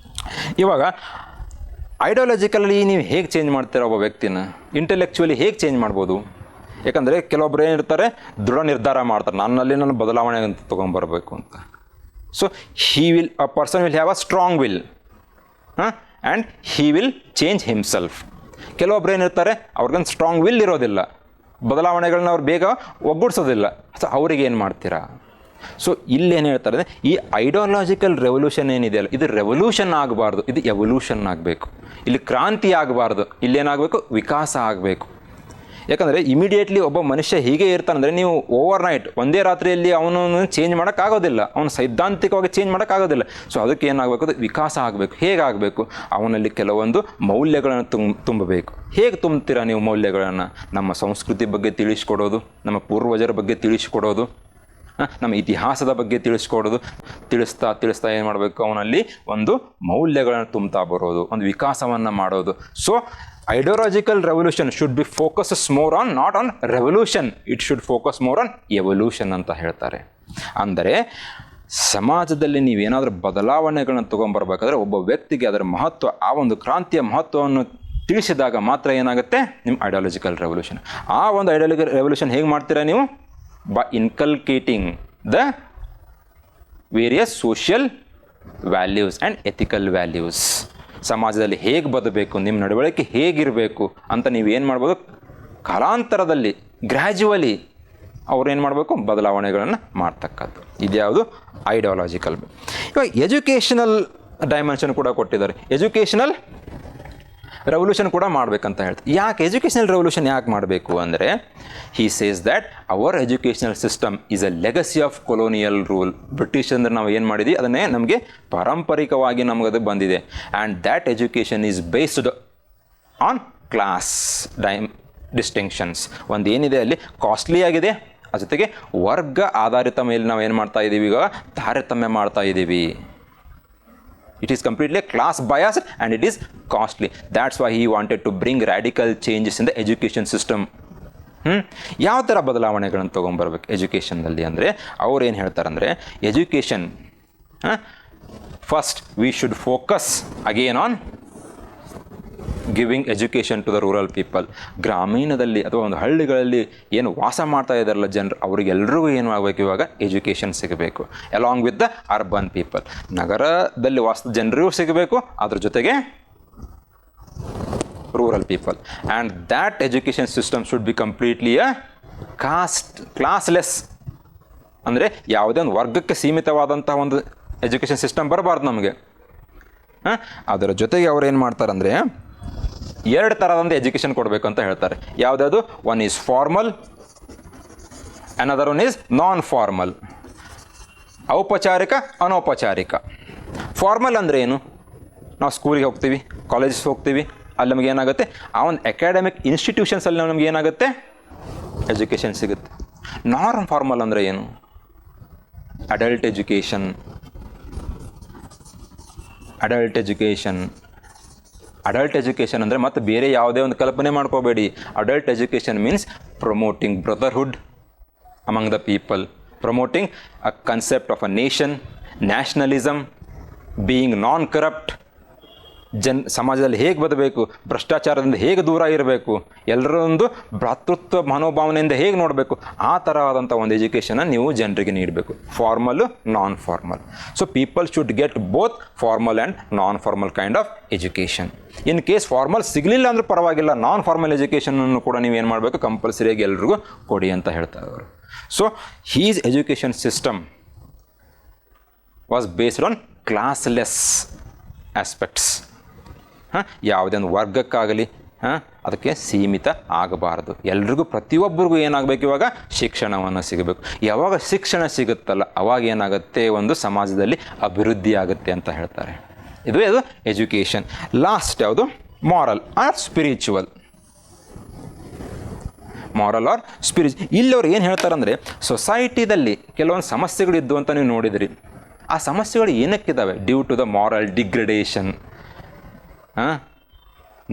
ಇವಾಗ ಐಡಿಯಾಲಜಿಕಲಿ ನೀವು ಹೇಗೆ ಚೇಂಜ್ ಮಾಡ್ತೀರ ಒಬ್ಬ ವ್ಯಕ್ತಿನ? ಇಂಟೆಲೆಕ್ಚುಲಿ ಹೇಗೆ ಚೇಂಜ್ ಮಾಡ್ಬೋದು? ಯಾಕಂದರೆ ಕೆಲವೊಬ್ರು ಏನಿರ್ತಾರೆ, ದೃಢ ನಿರ್ಧಾರ ಮಾಡ್ತಾರೆ, ನಾನು ಬದಲಾವಣೆ ಅಂತ ತೊಗೊಂಬರ್ಬೇಕು ಅಂತ. So a person will have a strong will. And he will change himself. ಕೆಲವೊಬ್ರು ಏನಿರ್ತಾರೆ, ಅವ್ರಿಗೊಂದು ಸ್ಟ್ರಾಂಗ್ ವಿಲ್ ಇರೋದಿಲ್ಲ, ಬದಲಾವಣೆಗಳನ್ನ ಅವ್ರು ಬೇಗ ಒಗ್ಗೂಡಿಸೋದಿಲ್ಲ. ಸೊ ಅವ್ರಿಗೆ ಏನು ಮಾಡ್ತೀರಾ? ಸೊ ಇಲ್ಲೇನು ಹೇಳ್ತಾರೆ, ಈ ಐಡಿಯಾಲಜಿಕಲ್ ರೆವಲ್ಯೂಷನ್ ಏನಿದೆ ಅಲ್ಲ, ಇದು ರೆವಲ್ಯೂಷನ್ ಆಗಬಾರ್ದು, ಇದು ಎವಲ್ಯೂಷನ್ ಆಗಬೇಕು. ಇಲ್ಲಿ ಕ್ರಾಂತಿ ಆಗಬಾರ್ದು, ಇಲ್ಲೇನಾಗಬೇಕು, ವಿಕಾಸ ಆಗಬೇಕು. ಯಾಕಂದರೆ ಇಮಿಡಿಯೇಟ್ಲಿ ಒಬ್ಬ ಮನುಷ್ಯ ಹೀಗೆ ಇರ್ತಾನಂದರೆ ನೀವು ಓವರ್ ನೈಟ್ ಒಂದೇ ರಾತ್ರಿಯಲ್ಲಿ ಅವನನ್ನು ಚೇಂಜ್ ಮಾಡೋಕ್ಕಾಗೋದಿಲ್ಲ, ಅವನು ಸೈದ್ಧಾಂತಿಕವಾಗಿ ಚೇಂಜ್ ಮಾಡೋಕ್ಕಾಗೋದಿಲ್ಲ. ಸೊ ಅದಕ್ಕೆ ಏನಾಗಬೇಕು, ಅದು ವಿಕಾಸ ಆಗಬೇಕು. ಹೇಗಾಗಬೇಕು? ಅವನಲ್ಲಿ ಕೆಲವೊಂದು ಮೌಲ್ಯಗಳನ್ನು ತುಂಬಬೇಕು. ಹೇಗೆ ತುಂಬ್ತೀರಾ ನೀವು ಮೌಲ್ಯಗಳನ್ನು? ನಮ್ಮ ಸಂಸ್ಕೃತಿ ಬಗ್ಗೆ ತಿಳಿಸ್ಕೊಡೋದು, ನಮ್ಮ ಪೂರ್ವಜರ ಬಗ್ಗೆ ತಿಳಿಸ್ಕೊಡೋದು, ನಮ್ಮ ಇತಿಹಾಸದ ಬಗ್ಗೆ ತಿಳಿಸ್ತಾ ಏನು ಮಾಡಬೇಕು, ಅವನಲ್ಲಿ ಒಂದು ಮೌಲ್ಯಗಳನ್ನು ತುಂಬ್ತಾ ಬರೋದು, ಒಂದು ವಿಕಾಸವನ್ನು ಮಾಡೋದು. So ideological revolution should be focus more on not on revolution, it should focus more on evolution ಅಂತ ಹೇಳ್ತಾರೆ. ಅಂದರೆ ಸಮಾಜದಲ್ಲಿ ನೀವೇನಾದರೂ ಬದಲಾವಣೆಗಳನ್ನು ತೊಗೊಂಬರ್ಬೇಕಾದ್ರೆ ಒಬ್ಬ ವ್ಯಕ್ತಿಗೆ ಅದರ ಮಹತ್ವ, ಆ ಒಂದು ಕ್ರಾಂತಿಯ ಮಹತ್ವವನ್ನು ತಿಳಿಸಿದಾಗ ಮಾತ್ರ ಏನಾಗುತ್ತೆ ನಿಮ್ಮ ಐಡಿಯಾಲಜಿಕಲ್ ರೆವಲ್ಯೂಷನ್. ಆ ಒಂದು ಐಡಿಯಾಲಜಿಕಲ್ ರೆವಲ್ಯೂಷನ್ ಹೇಗೆ ಮಾಡ್ತೀರಾ ನೀವು? by inculcating the various social values and ethical values. ಸಮಾಜದಲ್ಲಿ ಹೇಗೆ ಬದಬೇಕು, ನಿಮ್ಮ ನಡವಳಿಕೆ ಹೇಗಿರಬೇಕು ಅಂತ ನೀವು ಏನು ಮಾಡ್ಬೋದು, ಕಾಲಾಂತರದಲ್ಲಿ ಗ್ರ್ಯಾಜುವಲಿ ಅವ್ರು ಏನು ಮಾಡಬೇಕು, ಬದಲಾವಣೆಗಳನ್ನು ಮಾಡ್ತಕ್ಕದ್ದು. ಇದ್ಯಾವುದು ಐಡಿಯಾಲಜಿಕಲ್. ಇವಾಗ ಎಜುಕೇಷನಲ್ ಡೈಮೆನ್ಷನ್ ಕೂಡ ಕೊಟ್ಟಿದ್ದಾರೆ. ಎಜುಕೇಷನಲ್ ರೆವಲ್ಯೂಷನ್ ಕೂಡ ಮಾಡಬೇಕಂತ ಹೇಳ್ತಾರೆ. ಯಾಕೆ ಎಜುಕೇಷನಲ್ ರೆವಲ್ಯೂಷನ್ ಯಾಕೆ ಮಾಡಬೇಕು ಅಂದರೆ, he says that our educational system is A legacy of colonial rule. British ಅಂದರೆ ನಾವು ಏನು ಮಾಡಿದ್ವಿ, ಅದನ್ನೇ ನಮಗೆ ಪಾರಂಪರಿಕವಾಗಿ ನಮಗದು ಬಂದಿದೆ. And that education is based on class distinctions. ಒಂದು ಏನಿದೆ ಅಲ್ಲಿ ಕಾಸ್ಟ್ಲಿ ಆಗಿದೆ, ಅದ್ರ ಜೊತೆಗೆ ವರ್ಗ ಆಧಾರಿತ ಮೇಲೆ ನಾವು ಏನು ಮಾಡ್ತಾ ಇದ್ದೀವಿ, ಈಗ ತಾರತಮ್ಯ ಮಾಡ್ತಾ ಇದ್ದೀವಿ. It is completely class biased and it is costly. That's why he wanted to bring radical changes in the education system. ಯಾವ ಥರ ಬದಲಾವಣೆಗಳನ್ನು ತೊಗೊಂಬರ್ಬೇಕು ಎಜುಕೇಷನ್ನಲ್ಲಿ ಅಂದರೆ, ಅವ್ರು ಏನು ಹೇಳ್ತಾರಂದರೆ, education first we should focus again on giving education to the rural people. ಗ್ರಾಮೀಣದಲ್ಲಿ ಅಥವಾ ಒಂದು ಹಳ್ಳಿಗಳಲ್ಲಿ ಏನು ವಾಸ ಮಾಡ್ತಾ ಇದ್ದಾರಲ್ಲ ಜನರು, ಅವರಿಗೆಲ್ರಿಗೂ ಏನು ಆಗಬೇಕು, ಇವಾಗ ಎಜುಕೇಷನ್ ಸಿಗಬೇಕು. Along with the urban people. ನಗರದಲ್ಲಿ ವಾಸದ ಜನರಿಗೂ ಸಿಗಬೇಕು, ಅದ್ರ ಜೊತೆಗೆ rural people. And that education system should be completely classless. ಅಂದರೆ ಯಾವುದೇ ಒಂದು ವರ್ಗಕ್ಕೆ ಸೀಮಿತವಾದಂತಹ ಒಂದು ಎಜುಕೇಷನ್ ಸಿಸ್ಟಮ್ ಬರಬಾರ್ದು ನಮಗೆ. ಅದರ ಜೊತೆಗೆ ಅವ್ರು ಏನು ಮಾಡ್ತಾರಂದರೆ, ಎರಡು ಥರದಂಥ ಎಜುಕೇಷನ್ ಕೊಡಬೇಕು ಅಂತ ಹೇಳ್ತಾರೆ. ಯಾವುದಾದ್ರು, one is formal, another one is non formal. ಔಪಚಾರಿಕ, ಅನೌಪಚಾರಿಕ. ಫಾರ್ಮಲ್ ಅಂದರೆ ಏನು? ನಾವು ಸ್ಕೂಲಿಗೆ ಹೋಗ್ತೀವಿ, ಕಾಲೇಜಸ್ ಹೋಗ್ತೀವಿ, ಅಲ್ಲಿ ನಮಗೆ ಏನಾಗುತ್ತೆ, ಆ ಒಂದು ಅಕಾಡೆಮಿಕ್ ಇನ್ಸ್ಟಿಟ್ಯೂಷನ್ಸಲ್ಲಿ ನಮಗೆ ಏನಾಗುತ್ತೆ, ಎಜುಕೇಷನ್ ಸಿಗುತ್ತೆ. ನಾನ್ ಫಾರ್ಮಲ್ ಅಂದರೆ ಏನು? Adult education. ಅಡಲ್ಟ್ ಎಜುಕೇಷನ್ ಅಂದರೆ ಮತ್ತೆ ಬೇರೆ ಯಾವುದೇ ಒಂದು ಕಲ್ಪನೆ ಮಾಡ್ಕೋಬೇಡಿ. Adult education means promoting brotherhood among the people, promoting a concept of a nation, nationalism, being non corrupt. ಸಮಾಜದಲ್ಲಿ ಹೇಗೆ ಬದಬೇಕು, ಭ್ರಷ್ಟಾಚಾರದಿಂದ ಹೇಗೆ ದೂರ ಇರಬೇಕು, ಎಲ್ಲರೊಂದು ಭ್ರಾತೃತ್ವ ಮನೋಭಾವನೆಯಿಂದ ಹೇಗೆ ನೋಡಬೇಕು, ಆ ಥರವಾದಂಥ ಒಂದು ಎಜುಕೇಷನ್ನ ನೀವು ಜನರಿಗೆ ನೀಡಬೇಕು. Formal, non formal. So people should get both formal and non formal kind of education. In case formal ಸಿಗಲಿಲ್ಲ ಅಂದರೂ ಪರವಾಗಿಲ್ಲ, ನಾನ್ ಫಾರ್ಮಲ್ ಎಜುಕೇಷನನ್ನು ಕೂಡ ನೀವೇನು ಮಾಡಬೇಕು, ಕಂಪಲ್ಸರಿಯಾಗಿ ಎಲ್ರಿಗೂ ಕೊಡಿ ಅಂತ ಹೇಳ್ತಾರೆ ಅವರು. So his education system was based on classless aspects. ಯಾವುದೇ ಒಂದು ವರ್ಗಕ್ಕಾಗಲಿ ಅದಕ್ಕೆ ಸೀಮಿತ ಆಗಬಾರದು. ಎಲ್ರಿಗೂ, ಪ್ರತಿಯೊಬ್ಬರಿಗೂ ಏನಾಗಬೇಕು, ಇವಾಗ ಶಿಕ್ಷಣವನ್ನು ಸಿಗಬೇಕು. ಯಾವಾಗ ಶಿಕ್ಷಣ ಸಿಗುತ್ತಲ್ಲ ಅವಾಗ ಏನಾಗುತ್ತೆ, ಒಂದು ಸಮಾಜದಲ್ಲಿ ಅಭಿವೃದ್ಧಿ ಆಗುತ್ತೆ ಅಂತ ಹೇಳ್ತಾರೆ. ಇದು ಎಜುಕೇಷನ್. ಲಾಸ್ಟ್ ಯಾವುದು, moral or spiritual. Moral or spiritual. ಇಲ್ಲವ್ರು ಏನು ಹೇಳ್ತಾರಂದರೆ, ಸೊಸೈಟಿದಲ್ಲಿ ಕೆಲವೊಂದು ಸಮಸ್ಯೆಗಳಿದ್ದು ಅಂತ ನೀವು ನೋಡಿದಿರಿ. ಆ ಸಮಸ್ಯೆಗಳು ಏನಕ್ಕಿದ್ದಾವೆ? Due to the moral degradation.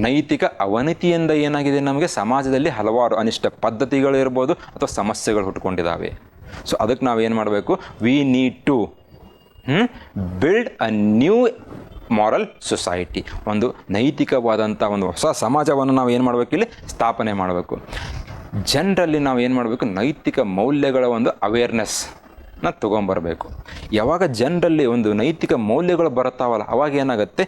ನೈತಿಕ ಅವನತಿಯಿಂದ ಏನಾಗಿದೆ, ನಮಗೆ ಸಮಾಜದಲ್ಲಿ ಹಲವಾರು ಅನಿಷ್ಟ ಪದ್ಧತಿಗಳಿರ್ಬೋದು ಅಥವಾ ಸಮಸ್ಯೆಗಳು ಹುಟ್ಕೊಂಡಿದ್ದಾವೆ. ಸೊ ಅದಕ್ಕೆ ನಾವೇನು ಮಾಡಬೇಕು, we need to build a new moral society. ಒಂದು ನೈತಿಕವಾದಂಥ ಒಂದು ಹೊಸ ಸಮಾಜವನ್ನು ನಾವು ಏನು ಮಾಡಬೇಕು, ಇಲ್ಲಿ ಸ್ಥಾಪನೆ ಮಾಡಬೇಕು. ಜನರಲ್ಲಿ ನಾವು ಏನು ಮಾಡಬೇಕು, ನೈತಿಕ ಮೌಲ್ಯಗಳ ಒಂದು ಅವೇರ್ನೆಸ್ನ ತೊಗೊಂಬರಬೇಕು. ಯಾವಾಗ ಜನರಲ್ಲಿ ಒಂದು ನೈತಿಕ ಮೌಲ್ಯಗಳು ಬರುತ್ತಾವಲ್ಲ ಅವಾಗ ಏನಾಗುತ್ತೆ,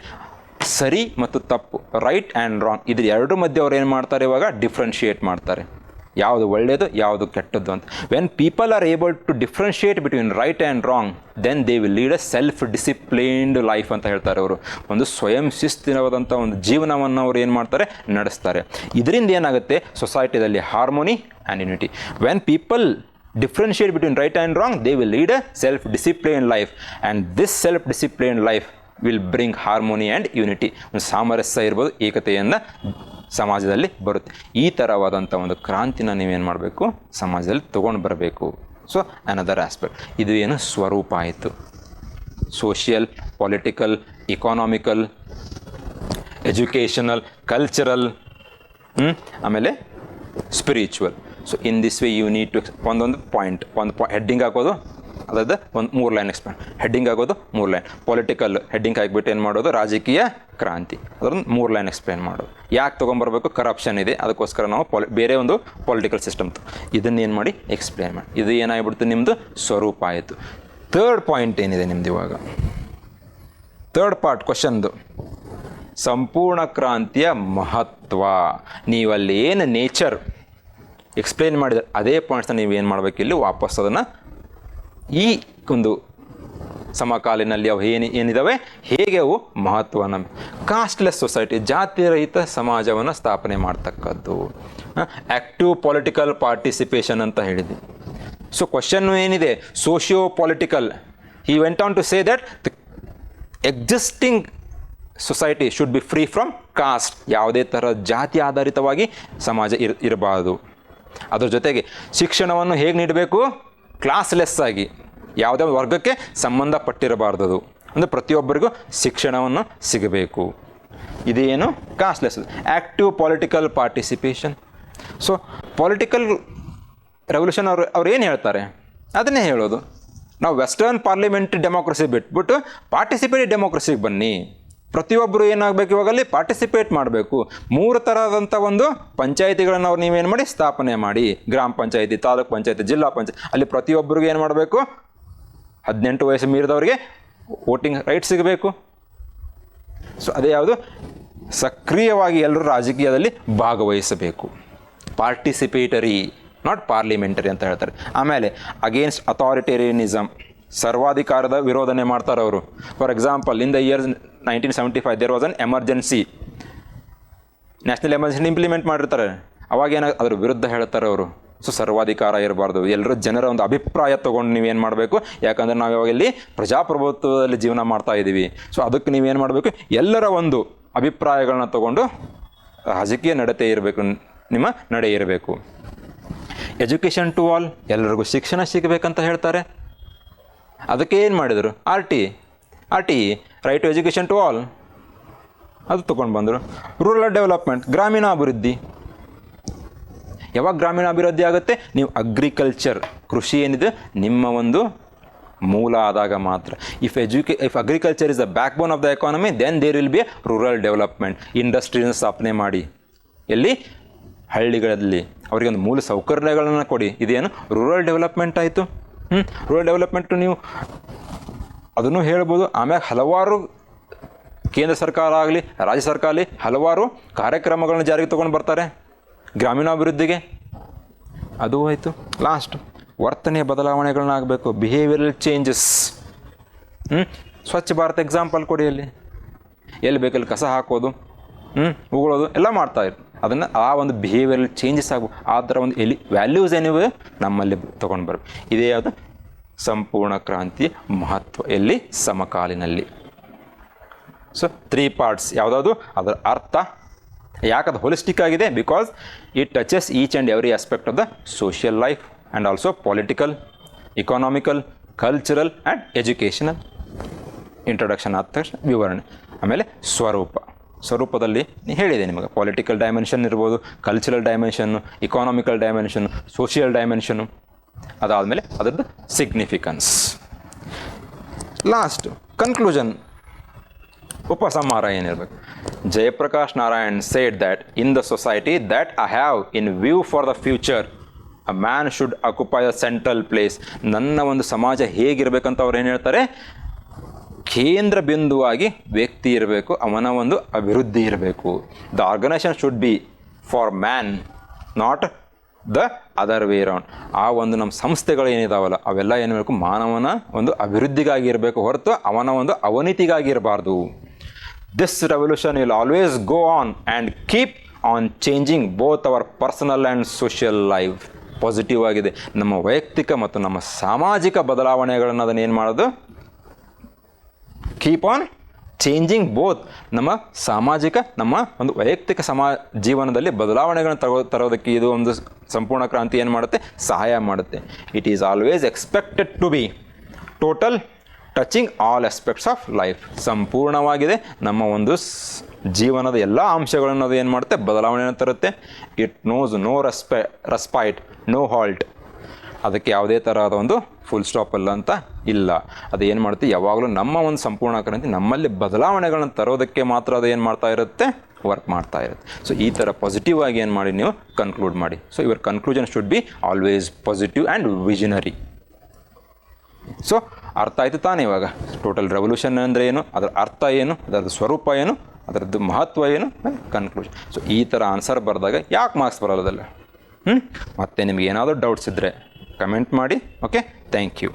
ಸರಿ ಮತ್ತು ತಪ್ಪು, ರೈಟ್ ಆ್ಯಂಡ್ ರಾಂಗ್, ಇದ್ರ ಎರಡರ ಮಧ್ಯೆ ಅವ್ರು ಏನು ಮಾಡ್ತಾರೆ ಇವಾಗ ಡಿಫ್ರೆನ್ಷಿಯೇಟ್ ಮಾಡ್ತಾರೆ, ಯಾವುದು ಒಳ್ಳೆಯದು ಯಾವುದು ಕೆಟ್ಟದ್ದು ಅಂತ. When people are able to differentiate between right and wrong, then they will lead a self disciplined life ಅಂತ ಹೇಳ್ತಾರೆ ಅವರು. ಒಂದು ಸ್ವಯಂ ಶಿಸ್ತಿನವಾದಂಥ ಒಂದು ಜೀವನವನ್ನು ಅವ್ರು ಏನು ಮಾಡ್ತಾರೆ, ನಡೆಸ್ತಾರೆ. ಇದರಿಂದ ಏನಾಗುತ್ತೆ, ಸೊಸೈಟಿದಲ್ಲಿ harmony and unity. When people differentiate between right and wrong, they will lead a self-disciplined life, and this self-disciplined life will bring harmony and unity. ಒಂದು ಸಾಮರಸ್ಯ ಇರ್ಬೋದು, ಏಕತೆಯನ್ನು ಸಮಾಜದಲ್ಲಿ ಬರುತ್ತೆ. ಈ ಥರವಾದಂಥ ಒಂದು ಕ್ರಾಂತಿನ ನೀವೇನು ಮಾಡಬೇಕು, ಸಮಾಜದಲ್ಲಿ ತೊಗೊಂಡು ಬರಬೇಕು. ಸೊ ಅನದರ್ ಆಸ್ಪೆಕ್ಟ್, ಇದು ಏನು ಸ್ವರೂಪ ಆಯಿತು. Social, political, economical, educational, cultural, ಆಮೇಲೆ spiritual. So in this way you need to ಒಂದೊಂದು ಪಾಯಿಂಟ್, ಹೆಡ್ಡಿಂಗ್ ಹಾಕೋದು, ಅದಾದ ಒಂದು 3 ಲೈನ್ ಎಕ್ಸ್ಪ್ಲೇನ್, ಹೆಡ್ಡಿಂಗ್ ಆಗೋದು 3 ಲೈನ್. ಪೊಲಿಟಿಕಲ್ ಹೆಡ್ಡಿಂಗ್ ಹಾಕಿಬಿಟ್ಟು ಏನು ಮಾಡೋದು, ರಾಜಕೀಯ ಕ್ರಾಂತಿ, ಅದೊಂದು 3 ಲೈನ್ ಎಕ್ಸ್ಪ್ಲೇನ್ ಮಾಡೋದು. ಯಾಕೆ ತೊಗೊಂಬರ್ಬೇಕು, ಕರಪ್ಷನ್ ಇದೆ, ಅದಕ್ಕೋಸ್ಕರ ನಾವು ಬೇರೆ ಒಂದು ಪೊಲಿಟಿಕಲ್ ಸಿಸ್ಟಮ್ ಇದನ್ನೇನು ಮಾಡಿ ಎಕ್ಸ್ಪ್ಲೇನ್ ಮಾಡಿ. ಇದು ಏನಾಗಿಬಿಡ್ತು, ನಿಮ್ಮದು ಸ್ವರೂಪ ಆಯಿತು. ಥರ್ಡ್ ಪಾಯಿಂಟ್ ಏನಿದೆ ನಿಮ್ದು ಇವಾಗ, ಥರ್ಡ್ ಪಾರ್ಟ್ ಕ್ವಶನ್ದು, ಸಂಪೂರ್ಣ ಕ್ರಾಂತಿಯ ಮಹತ್ವ. ನೀವಲ್ಲಿ ಏನು ನೇಚರ್ ಎಕ್ಸ್ಪ್ಲೇನ್ ಮಾಡಿದರೆ ಅದೇ ಪಾಯಿಂಟ್ಸ್ನ ನೀವು ಏನು ಮಾಡಬೇಕು, ಇಲ್ಲಿ ವಾಪಸ್ ಅದನ್ನು ಈ ಒಂದು ಸಮಕಾಲೀನಲ್ಲಿ ಅವು ಏನಿದ್ದಾವೆ, ಹೇಗೆ ಅವು ಮಹತ್ವನ. ಕಾಸ್ಟ್ಲೆಸ್ ಸೊಸೈಟಿ, ಜಾತಿರಹಿತ ಸಮಾಜವನ್ನು ಸ್ಥಾಪನೆ ಮಾಡ್ತಕ್ಕದ್ದು. ಆ್ಯಕ್ಟಿವ್ ಪೊಲಿಟಿಕಲ್ ಪಾರ್ಟಿಸಿಪೇಷನ್ ಅಂತ ಹೇಳಿದ್ವಿ. ಸೊ ಕ್ವಶನ್ನು ಏನಿದೆ, socio political, he went on to say that the existing society should be free from caste. ಯಾವುದೇ ಥರ ಜಾತಿ ಆಧಾರಿತವಾಗಿ ಸಮಾಜ ಇರಬಾರ್ದು. ಅದರ ಜೊತೆಗೆ ಶಿಕ್ಷಣವನ್ನು ಹೇಗೆ ನೀಡಬೇಕು, ಕ್ಲಾಸ್ಲೆಸ್ ಆಗಿ, ಯಾವುದೇ ವರ್ಗಕ್ಕೆ ಸಂಬಂಧಪಟ್ಟಿರಬಾರ್ದು. ಅಂದರೆ ಪ್ರತಿಯೊಬ್ಬರಿಗೂ ಶಿಕ್ಷಣವನ್ನು ಸಿಗಬೇಕು. ಇದೇನು costless. Active political participation. So political revolution ಅವ್ರು ಏನು ಹೇಳ್ತಾರೆ ಅದನ್ನೇ ಹೇಳೋದು. ನಾವು ವೆಸ್ಟರ್ನ್ ಪಾರ್ಲಿಮೆಂಟ್ರಿ ಡೆಮೋಕ್ರಸಿ ಬಿಟ್ಬಿಟ್ಟು ಪಾರ್ಟಿಸಿಪೇಟಿವ್ ಡೆಮೋಕ್ರಸಿಗೆ ಬನ್ನಿ. ಪ್ರತಿಯೊಬ್ಬರು ಏನಾಗಬೇಕು, ಇವಾಗಲ್ಲಿ ಪಾರ್ಟಿಸಿಪೇಟ್ ಮಾಡಬೇಕು. 3 ಥರದಂಥ ಒಂದು ಪಂಚಾಯಿತಿಗಳನ್ನು ಅವ್ರು ನೀವೇನು ಮಾಡಿ ಸ್ಥಾಪನೆ ಮಾಡಿ, ಗ್ರಾಮ ಪಂಚಾಯಿತಿ, ತಾಲೂಕು ಪಂಚಾಯಿತಿ, ಜಿಲ್ಲಾ ಪಂಚಾಯತ್, ಅಲ್ಲಿ ಪ್ರತಿಯೊಬ್ಬರಿಗೂ ಏನು ಮಾಡಬೇಕು, 18 ವಯಸ್ಸು ಮೀರಿದವರಿಗೆ ವೋಟಿಂಗ್ ರೈಟ್ ಸಿಗಬೇಕು. ಸೊ ಅದೇ ಯಾವುದು, ಸಕ್ರಿಯವಾಗಿ ಎಲ್ಲರೂ ರಾಜಕೀಯದಲ್ಲಿ ಭಾಗವಹಿಸಬೇಕು. ಪಾರ್ಟಿಸಿಪೇಟರಿ, ನಾಟ್ ಪಾರ್ಲಿಮೆಂಟರಿ ಅಂತ ಹೇಳ್ತಾರೆ. ಆಮೇಲೆ ಅಗೇನ್ಸ್ಟ್ ಅಥಾರಿಟೇರಿಯನಿಸಮ್, ಸರ್ವಾಧಿಕಾರದ ವಿರೋಧನೆ ಮಾಡ್ತಾರೆ ಅವರು. For example, in the year 1975 there was an emergency, national emergency implement ಮಾಡಿರ್ತಾರೆ. ಅವಾಗ ಅದ್ರ ವಿರುದ್ಧ ಹೇಳ್ತಾರೆ ಅವರು. ಸೊ ಸರ್ವಾಧಿಕಾರ ಇರಬಾರ್ದು, ಎಲ್ಲರೂ ಜನರ ಒಂದು ಅಭಿಪ್ರಾಯ ತೊಗೊಂಡು ನೀವೇನು ಮಾಡಬೇಕು, ಯಾಕಂದರೆ ನಾವು ಇವಾಗ ಇಲ್ಲಿ ಪ್ರಜಾಪ್ರಭುತ್ವದಲ್ಲಿ ಜೀವನ ಮಾಡ್ತಾ ಇದ್ದೀವಿ. ಸೊ ಅದಕ್ಕೆ ನೀವೇನು ಮಾಡಬೇಕು, ಎಲ್ಲರ ಒಂದು ಅಭಿಪ್ರಾಯಗಳನ್ನ ತೊಗೊಂಡು ರಾಜಕೀಯ ನಡತೆ ಇರಬೇಕು, ನಿಮ್ಮ ನಡೆ ಇರಬೇಕು. ಎಜುಕೇಷನ್ ಟು ಆಲ್, ಎಲ್ಲರಿಗೂ ಶಿಕ್ಷಣ ಸಿಗಬೇಕಂತ ಹೇಳ್ತಾರೆ. ಅದಕ್ಕೆ ಏನು ಮಾಡಿದರು, R T right to education to all, ಅದು ತೊಗೊಂಡು ಬಂದರು. ರೂರಲ್ ಡೆವಲಪ್ಮೆಂಟ್, ಗ್ರಾಮೀಣಾಭಿವೃದ್ಧಿ. ಯಾವಾಗ ಗ್ರಾಮೀಣಾಭಿವೃದ್ಧಿ ಆಗುತ್ತೆ, ನೀವು ಅಗ್ರಿಕಲ್ಚರ್, ಕೃಷಿ ಏನಿದೆ ನಿಮ್ಮ ಒಂದು ಮೂಲ ಆದಾಗ ಮಾತ್ರ. If agriculture is the back bone of the economy, then there will be rural development. ಇಂಡಸ್ಟ್ರೀನ ಸ್ಥಾಪನೆ ಮಾಡಿ, ಎಲ್ಲಿ ಹಳ್ಳಿಗಳಲ್ಲಿ ಅವರಿಗೆ ಒಂದು ಮೂಲ ಸೌಕರ್ಯಗಳನ್ನು ಕೊಡಿ. ಇದೇನು ರೂರಲ್ ಡೆವಲಪ್ಮೆಂಟ್ ಆಯಿತು. ರೂರಲ್ ಡೆವಲಪ್ಮೆಂಟು ನೀವು ಅದನ್ನು ಹೇಳ್ಬೋದು. ಆಮ್ಯಾಗ ಹಲವಾರು ಕೇಂದ್ರ ಸರ್ಕಾರ ಆಗಲಿ ರಾಜ್ಯ ಸರ್ಕಾರ ಆಗಲಿ ಹಲವಾರು ಕಾರ್ಯಕ್ರಮಗಳನ್ನ ಜಾರಿಗೆ ತೊಗೊಂಡು ಬರ್ತಾರೆ ಗ್ರಾಮೀಣಾಭಿವೃದ್ಧಿಗೆ. ಅದು ಆಯಿತು. ಲಾಸ್ಟ್ ವರ್ತನೆಯ ಬದಲಾವಣೆಗಳನ್ನ ಆಗಬೇಕು, behavioural changes. Swachh Bharat example ಕೊಡಿ. ಎಲ್ಲಿ ಬೇಕಲ್ಲಿ ಕಸ ಹಾಕೋದು, ಉಗುಳೋದು ಎಲ್ಲ ಮಾಡ್ತಾಯಿದ್ರು. ಅದನ್ನು ಆ ಒಂದು ಬಿಹೇವಿಯರಲ್ ಚೇಂಜಸ್ ಆಗಬೇಕು. ಆ ಥರ ಒಂದು ವ್ಯಾಲ್ಯೂಸ್ ಏನಿವೆ ನಮ್ಮಲ್ಲಿ ತೊಗೊಂಡು ಬರಬೇಕು. ಇದೇ ಯಾವುದು ಸಂಪೂರ್ಣ ಕ್ರಾಂತಿಯ ಮಹತ್ವ, ಎಲ್ಲಿ ಸಮಕಾಲಿನಲ್ಲಿ. ಸೊ 3 ಪಾರ್ಟ್ಸ್ ಯಾವುದಾದ್ರು, ಅದರ ಅರ್ಥ, ಯಾಕದು ಹೋಲಿಸ್ಟಿಕ್ ಆಗಿದೆ, because it touches each and every aspect of the social life and also political, economical, cultural and educational. Introduction ಆದ ತಕ್ಷಣ ವಿವರಣೆ. ಆಮೇಲೆ ಸ್ವರೂಪದಲ್ಲಿ ಹೇಳಿದೆ ನಿಮಗೆ, ಪೊಲಿಟಿಕಲ್ ಡೈಮೆನ್ಷನ್ ಇರ್ಬೋದು, cultural dimension, economical dimension, social dimension. ಅದಾದಮೇಲೆ ಅದರದ್ದು ಸಿಗ್ನಿಫಿಕೆನ್ಸ್. ಲಾಸ್ಟ್ ಕನ್ಕ್ಲೂಷನ್, ಉಪಸಂಹಾರ ಏನಿರಬೇಕು. Jayaprakash Narayan said that in the society that I have in view for the future, a man should occupy a central place. ನನ್ನ ಒಂದು ಸಮಾಜ ಹೇಗಿರಬೇಕಂತ ಅವ್ರು ಏನು ಹೇಳ್ತಾರೆ, ಕೇಂದ್ರ ಬಿಂದುವಾಗಿ ವ್ಯಕ್ತಿ ಇರಬೇಕು, ಅವನ ಒಂದು ಅಭಿವೃದ್ಧಿ ಇರಬೇಕು. The organisation should be for man, not the other way round. ಆ ಒಂದು ನಮ್ಮ ಸಂಸ್ಥೆಗಳು ಏನಿದಾವಲ್ಲ ಅವೆಲ್ಲ ಏನಿರಬೇಕು, ಮಾನವನ ಒಂದು ಅಭಿವೃದ್ಧಿಗಾಗಿ ಇರಬೇಕು ಹೊರತು ಅವನ ಒಂದು ಅವನತಿಗಾಗಿ ಇರಬಾರ್ದು. This revolution will always go on and keep on changing both our personal and social life. Positive ಆಗಿದೆ. ನಮ್ಮ ವೈಯಕ್ತಿಕ ಮತ್ತು ನಮ್ಮ ಸಾಮಾಜಿಕ ಬದಲಾವಣೆಗಳನ್ನು ಅದನ್ನು ಏನು ಮಾಡೋದು, ಕೀಪ್ ಆನ್ ಚೇಂಜಿಂಗ್ ಬೋತ್. ನಮ್ಮ ಸಾಮಾಜಿಕ, ನಮ್ಮ ಒಂದು ವೈಯಕ್ತಿಕ ಜೀವನದಲ್ಲಿ ಬದಲಾವಣೆಗಳನ್ನು ತರೋದಕ್ಕೆ ಇದು ಒಂದು ಸಂಪೂರ್ಣ ಕ್ರಾಂತಿ ಏನು ಮಾಡುತ್ತೆ, ಸಹಾಯ ಮಾಡುತ್ತೆ. It is always expected to be total touching all aspects of life. ಸಂಪೂರ್ಣವಾಗಿದೆ. ನಮ್ಮ ಒಂದು ಜೀವನದ ಎಲ್ಲ ಅಂಶಗಳನ್ನು ಅದು ಏನು ಮಾಡುತ್ತೆ, ಬದಲಾವಣೆಯನ್ನು ತರುತ್ತೆ. It knows no respite, no halt. ಅದಕ್ಕೆ ಯಾವುದೇ ಥರದ ಒಂದು ಫುಲ್ ಸ್ಟಾಪ್ ಅಲ್ಲ ಅಂತ ಇಲ್ಲ. ಅದು ಏನು ಮಾಡುತ್ತೆ, ಯಾವಾಗಲೂ ನಮ್ಮ ಒಂದು ಸಂಪೂರ್ಣ ಕ್ರಾಂತಿ ನಮ್ಮಲ್ಲಿ ಬದಲಾವಣೆಗಳನ್ನು ತರೋದಕ್ಕೆ ಮಾತ್ರ ಅದು ಏನು ಮಾಡ್ತಾ ಇರುತ್ತೆ, ವರ್ಕ್ ಮಾಡ್ತಾ ಇರುತ್ತೆ. ಸೊ ಈ ಥರ ಪಾಸಿಟಿವ್ ಆಗಿ ಏನು ಮಾಡಿ ನೀವು ಕನ್ಕ್ಲೂಡ್ ಮಾಡಿ. So your conclusion should be always positive and visionary. So ಅರ್ಥ ಆಯಿತು ತಾನೇ ಇವಾಗ ಟೋಟಲ್ ರೆವಲ್ಯೂಷನ್ ಅಂದರೆ ಏನು, ಅದರ ಅರ್ಥ ಏನು, ಅದರದ್ದು ಸ್ವರೂಪ ಏನು, ಅದರದ್ದು ಮಹತ್ವ ಏನು, ಕನ್ಕ್ಲೂಷನ್. ಸೊ ಈ ಥರ ಆನ್ಸರ್ ಬರೆದಾಗ ಯಾಕೆ ಮಾರ್ಕ್ಸ್ ಬರೋದಲ್ಲ? ಮತ್ತು ನಿಮ್ಗೆ ಏನಾದರೂ ಡೌಟ್ಸ್ ಇದ್ದರೆ ಕಮೆಂಟ್ ಮಾಡಿ. Okay, thank you.